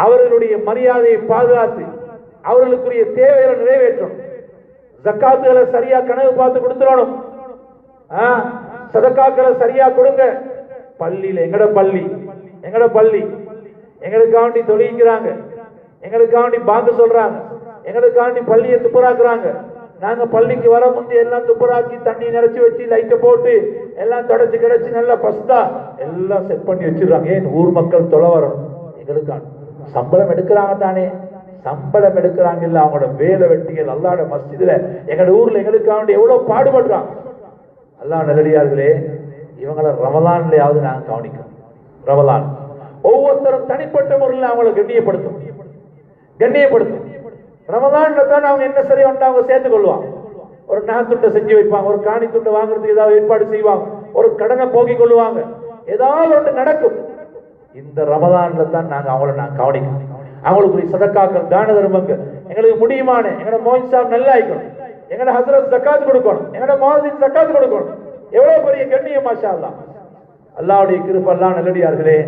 அவர்களுடைய மரியாதையை பாதுகாத்து அவர்களுக்குரிய தேவைகளை நிறைவேற்றணும். ஜக்காத்துகளை சரியா கணக்கு பார்த்து கொடுத்துடணும். சதக்காக்களை சரியா கொடுங்க. பள்ளியில எங்கட பள்ளி எங்களுக்காண்டி தொழிக்கிறாங்க, எங்களுக்காண்டி பாங்கு சொல்றாங்க, எங்களுக்காண்டி பள்ளியை துப்புராக்குறாங்க. நாங்க பள்ளிக்கு வர முந்தைய எல்லாம் துப்புராக்கி தண்ணி நிறைச்சி வச்சு லைட்டை போட்டு எல்லாம் தொடச்சு கிடைச்சி நல்லா பஸ்தா எல்லாம் செட் பண்ணி வச்சிருக்காங்க. ஏன் ஊர் மக்கள் தொலை வரணும். எங்களுக்கான சம்பளம் எடுக்கிறாங்க தானே, சம்பளம் எடுக்கிறாங்க இல்ல, அவங்களோட வேலை வெட்டிகள் அல்லாஹ்வோட மஸ்ஜிதுல எங்களோட ஊர்ல எங்களுக்காண்டி எவ்வளவு பாடுபடுறாங்க. அல்லாஹ் நல்லடியார்களே, இவங்களை ரமலான்லயாவது நாங்க கவனிக்கணும். ரமலான் ஒவ்வொருத்தரும் தனிப்பட்ட முறையில் அவங்களை கண்ணியப்படுத்தும். ரமலான்ல தான் அவங்க என்ன சரி வந்து அவங்க சேர்த்துக் கொள்வாங்க. ஒரு நாத்துண்டை செஞ்சு வைப்பாங்க, ஒரு காணி துண்டை வாங்குறதுக்கு ஏதாவது ஏற்பாடு செய்வாங்க, ஒரு கடனை போக்கிக் கொள்வாங்க, ஏதாவது ஒன்று நடக்கும். இந்த ரமலான்ல தான் நாங்க அவங்களை கவனிக்கணும். அவங்களுக்கு சதக்காக்கள், தான தர்மங்கள் எங்களுக்கு முடியுமான எங்களோட மோயின் சாப் நல்லா ஆயிக்கணும், எங்களோட ஹஸ்ரத் ஜக்காத் கொடுக்கணும், எங்களோட மோஹின் ஜக்காத் கொடுக்கணும். எவ்வளவு பெரிய கண்ணியம் மாஷா அல்லாஹ். அல்லாஹ்வுடைய கிருபை. அல்லாஹ் நல்லடியார்களே,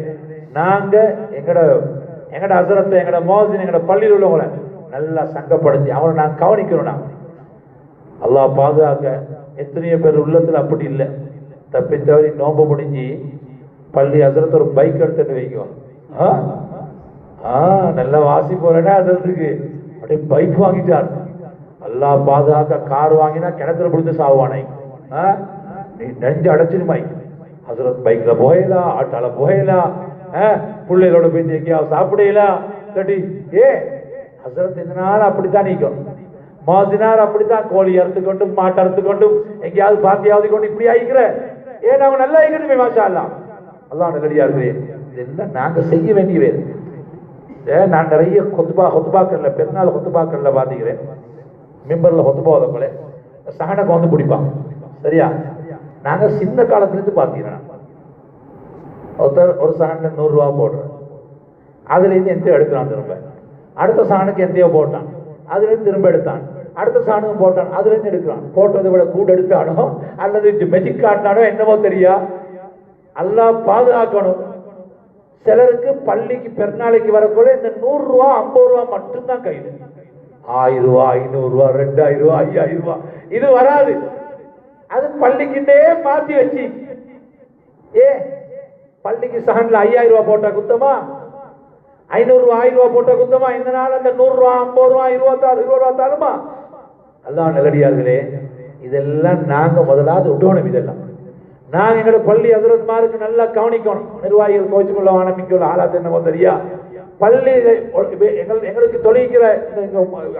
நாங்க எங்களோட ஹஸ்ரத்தை, எங்களோட மோஹின், எங்களோட பள்ளியில் உள்ளவங்களை நல்லா சங்கப்படுத்தி அவங்களை நாங்க கவனிக்கணும். நாங்க அல்லாஹ் பாதுகாக்க. எத்தனையோ பேர் உள்ளத்துல அப்படி இல்லை, தப்பி தவறி நோம்பு முடிஞ்சு பள்ளி ஹஸ்ரத் ஒரு பைக் எடுத்துட்டு வைக்குவோம். நல்லா வாசி போறேன்னா ஹஸ்ரத்துக்கு அப்படியே பைக் வாங்கிட்டார். அல்லாஹ் பாதுகாக்க. கார் வாங்கினா கிணத்துல பிடித்து சாவானை, நீ நெஞ்சு அடைச்சிருமாய். ஹஸ்ரத் பைக்ல போயலாம், ஆட்டால போயலாம், பிள்ளைகளோட போய் எங்கேயாவது சாப்பிடலாம். ஹஸ்ரத் இதனால அப்படித்தான் நீக்கும். மோதினார் அப்படித்தான் கோழி அறுத்து கொண்டும் மாட்டை அறுத்து கொண்டும் எங்கேயாவது பாத்தியாவது கொண்டு இப்படி ஆகிக்கிற. ஏன் அவங்க நல்லா ஆகிக்கணுமே மாஷா அல்லாஹ். அல்லாஹ் நல்லடியார்களே, இதெல்லாம் நாங்க செய்ய வேண்டிய வேறு. நான் நிறைய ஹொத்துபாக்கள்ல பெருநாள் ஹொத்துபாக்கள்ல பாத்துக்கிறேன். மிம்பர்ல ஹொத்துபா போல சகனக்கு வந்து பிடிப்பாங்க. சரியா? நாங்க சின்ன காலத்துல இருந்து பாத்தீங்கன்னா ஒருத்தர் ஒரு சகன்ல 100 ரூபா போடுறேன், அதுலேருந்து எந்தையோ எடுக்கிறான், திரும்ப அடுத்த சாணுக்கு எந்தையோ போட்டான், அதுலேருந்து திரும்ப எடுத்தான், அடுத்த சாணுக்கும் போட்டான், அதுலேருந்து எடுக்கிறான். போட்டதை விட கூட எடுத்தானோ அல்லது மெஜிக் காட்டினானோ என்னவோ தெரியா, அல்லாஹ் பாதுகாக்கணும். சிலருக்கு பள்ளிக்கு பெருநாளைக்கு வரக்குள்ள இந்த 100 ரூபா 50 ரூபா மட்டும்தான் கைது. 1000 ரூபா 500 ரூபா 2000 ரூபா 5000 ரூபா இது வராது. அது பள்ளிக்கிட்டே மாத்தி வச்சு, பள்ளிக்கு சகன்ல 5000 ரூபா போட்டா குத்தமா, 500 ரூபா 1000 ரூபா போட்டா குத்தமா? இந்த நாள் அந்த 100 ரூபா 50 ரூபா 20 ரூபா தருமா? அல்லாஹ் நல்லடியார்களே, இதெல்லாம் நாங்க முதலாவது விடணும். இதெல்லாம் நாங்க எங்களோட பள்ளி ஹஜ்ரத்மாருக்கு நல்லா கவனிக்கணும். நிர்வாகிகள் கோச்சுக்குள்ள ஆரம்பிக்குள்ள ஆளாத்து என்னமோ தெரியா, பள்ளி எங்களுக்கு தொழிக்கிற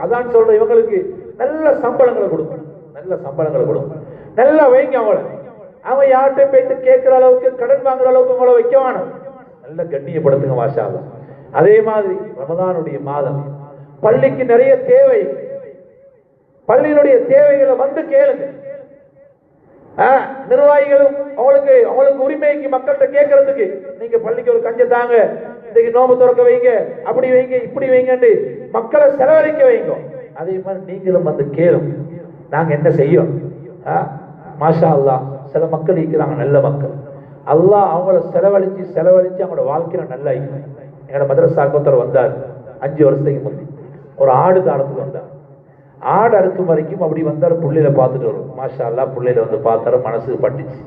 அதான் சொல்ற இவங்களுக்கு நல்ல சம்பளங்களை கொடுக்கணும், நல்ல சம்பளங்களை கொடுக்கணும், நல்லா வைங்க அவங்கள. அவன் யார்கிட்ட போயிட்டு கேட்கிற அளவுக்கு கடன் வாங்குற அளவுக்கு உங்களை வைக்க வேணும், நல்ல கண்ணியப்படுத்துங்க மாஷா அல்லாஹ். அதே மாதிரி ரமதானுடைய மாதம் பள்ளிக்கு நிறைய தேவை, பள்ளியினுடைய தேவைகளை வந்து கேளுங்க. நிர்வாகிகளும் அவங்களுக்கு உரிமைக்கு மக்கள்கிட்ட கேட்கறதுக்கு, நீங்க பள்ளிக்கு ஒரு கஞ்ச தாங்க, இன்னைக்கு நோம்பு திறக்க வைங்க, அப்படி வைங்க இப்படி வைங்க, மக்களை செலவழிக்க வைங்க. அதே மாதிரி நீங்களும் வந்து கேளும், நாங்க என்ன செய்யும். மாஷா அல்லாஹ் சில மக்கள் இருக்கிறாங்க நல்ல மக்கள், அல்லாஹ் அவங்கள செலவழிச்சு அவங்களோட வாழ்க்கையில நல்லா இருக்கும். எங்களோட மதரசாக்கு ஒருத்தர் வந்தார் 5 வருஷத்துக்கு முந்தி, ஒரு ஆடு தாரத்துக்கு வந்தார். ஆடு அறுக்கும் வரைக்கும் அப்படி வந்தார், புள்ளையில பார்த்துட்டு வரும். மாஷா அல்லாஹ் புள்ளையில வந்து பார்த்தாரு, மனசுக்கு பட்டுச்சு.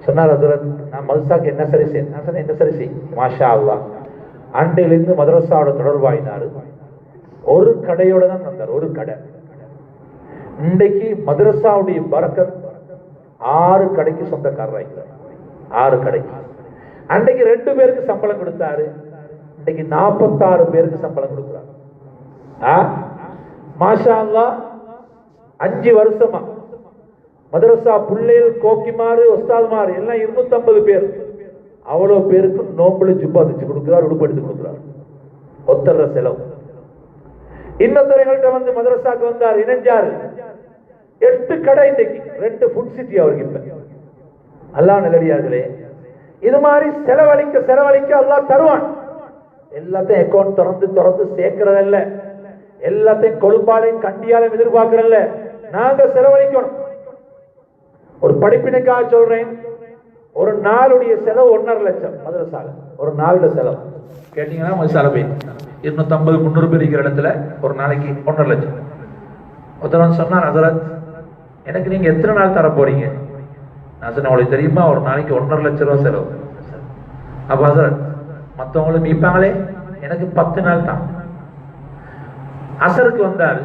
சொன்னார், ஹஜ்ரத் நான் மதரசாக்கு என்ன சரி செய். நான் சொன்னேன், என்ன சரி செய். மாஷா அல்லாஹ் அண்டையிலிருந்து மதரசாவோட தொடர்பாயினாரு. ஒரு கடையோட தான் வந்தார், ஒரு கடை. இன்றைக்கு மதரசாவுடைய பரக்கத் 6 கடைக்கு சொந்தக்காரர் ஆகிட்டார், 6 கடைக்கு. அன்றைக்கு 2 பேருக்கு சம்பளம் கொடுத்தாரு, இன்னைக்கு 46 பேருக்கு சம்பளம் கொடுக்குறாரு. மாஷா அல்லாஹ் 5 வருஷமா மதரசா பிள்ளைகள் கோக்கிமாறு ஒஸ்தாதுமாறு எல்லாம் 250 பேர், அவ்வளவு பேருக்கு நோம்புல ஜுப்பா தச்சு கொடுக்கிறார், உடுப்பு எடுத்து கொடுக்கிறார், ஒத்தர செலவு. இன்னொருத்தரைகள்கிட்ட வந்து மதரசாக்கு வந்தார், இணைஞ்சாரு. 8 கடை இன்னைக்கு, 2 ஃபுட் சிட்டி அவருக்கு. இப்ப அல்லாஹ் நல்லடியார்களே, இது மாதிரி செலவழிக்க அல்லாஹ் தருவான். எல்லாத்தையும் அக்கௌண்ட் திறந்து சேர்க்கிறதில்ல, எல்லாத்தையும் கொழும்பாலையும் கண்டியாலையும் எதிர்பார்க்கிறல்ல, நாங்க செலவழிக்கணும். ஒரு படிப்பினைக்காக சொல்றேன், ஒரு நாளுடைய செலவு 1.5 லட்சம் மதரசால, ஒரு நாளுடைய செலவு கேட்டீங்கன்னா மதரசால போய் 250-300 பேர் இருக்கிற இடத்துல ஒரு நாளைக்கு 1.5 லட்சம். ஒருத்தர் சொன்னார், ஹஜ்ரத் எனக்கு நீங்க எத்தனை நாள் தர போறீங்க? நான் சொன்னேன், உங்களுக்கு தெரியுமா ஒரு நாளைக்கு 1.5 லட்சம் ரூபாய் செலவு. அப்ப ஹஜ்ரத் மற்றவங்களும் மீப்பாங்களே, எனக்கு 10 நாள் தான். அசருக்கு வந்தாரு,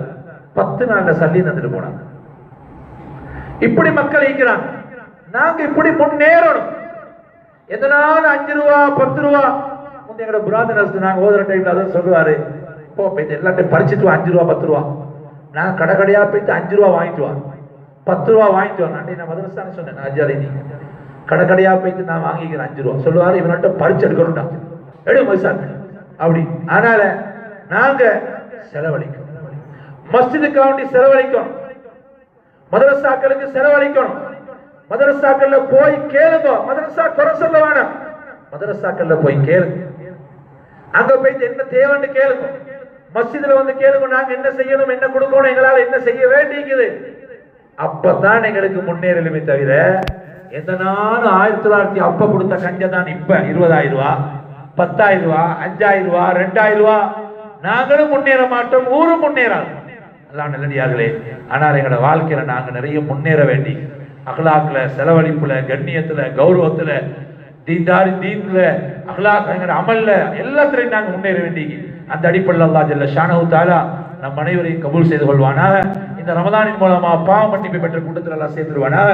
10 நாள்ல சல்லி தந்துட்டு போனாங்க. இப்படி மக்கள் இருக்கிறாங்க. நாங்க இப்படி முன்னேறணும். எதனால 5 ரூபா 10 ரூபா எங்களோட புராதன நாங்க ஓதுற டைம்ல அதான் சொல்லுவாரு, இப்போ போயிட்டு எல்லாத்தையும் பறிச்சுட்டு வா, 5 ரூபா 10 ரூபா. நான் கடைக்கடையா போயிட்டு 5 ரூபா வாங்கிட்டு வா, 10 ரூபா வாங்கிட்டு வா. நான் மதரசான்னு சொன்னேன், அஜாரி நீங்க கடைக்கடையா போயிட்டு நான் வாங்கிக்கிறேன் 5 ரூபா சொல்லுவாரு. இவன்கிட்ட பறிச்சு எடுக்கணும்டா, எடு மதுசாங்க அப்படி. அதனால நாங்க செலவழிக்கணும், மஸ்ஜிதுக்கு வேண்டி செலவழிக்கணும், மதரசாக்களுக்கு செலவழிக்கணும். மதரசாக்கள்ல போய் கேளுங்க, மதரசா குறை சொல்ல வேணாம், மதரசாக்கள்ல போய் கேளுங்க, அங்க போயிட்டு என்ன தேவைன்னு கேளுங்க, மஸ்ஜிதுல வந்து கேளுங்க, நாங்க என்ன செய்யணும், என்ன கொடுக்கணும், எங்களால என்ன செய்ய வேண்டியிருக்குது. அப்பதான் எங்களுக்கு முன்னேறலுமே தவிர எந்த நாளும் 1900 அப்ப கொடுத்த கஞ்சதான் இப்ப 20,000 ரூபா 10,000 ரூபா 5,000 ரூபா 2,000 ரூபா. நாங்களும் முன்னேற மாட்டோம், ஊரும் முன்னேறாது. எல்லாம் நல்லடியார்களே, ஆனால் எங்களோட வாழ்க்கையில நாங்க நிறைய முன்னேற வேண்டி, அகலாக்குல, செலவழிப்புல, கண்ணியத்துல, கௌரவத்துல, தீன்ல, அகலாக் எங்களோட அமல்ல எல்லாத்திலையும் நாங்க முன்னேற வேண்டி, அந்த அடிப்படையில் அல்லாஹ் ஜல்ல ஷானஹு தஆலா நம் அனைவரையும் கபூல் செய்து கொள்வானாக. இந்த ரமதானின் மூலமா பாவ மன்னிப்பை பெற்ற கூட்டத்தில் எல்லாம் சேர்த்துருவானாக.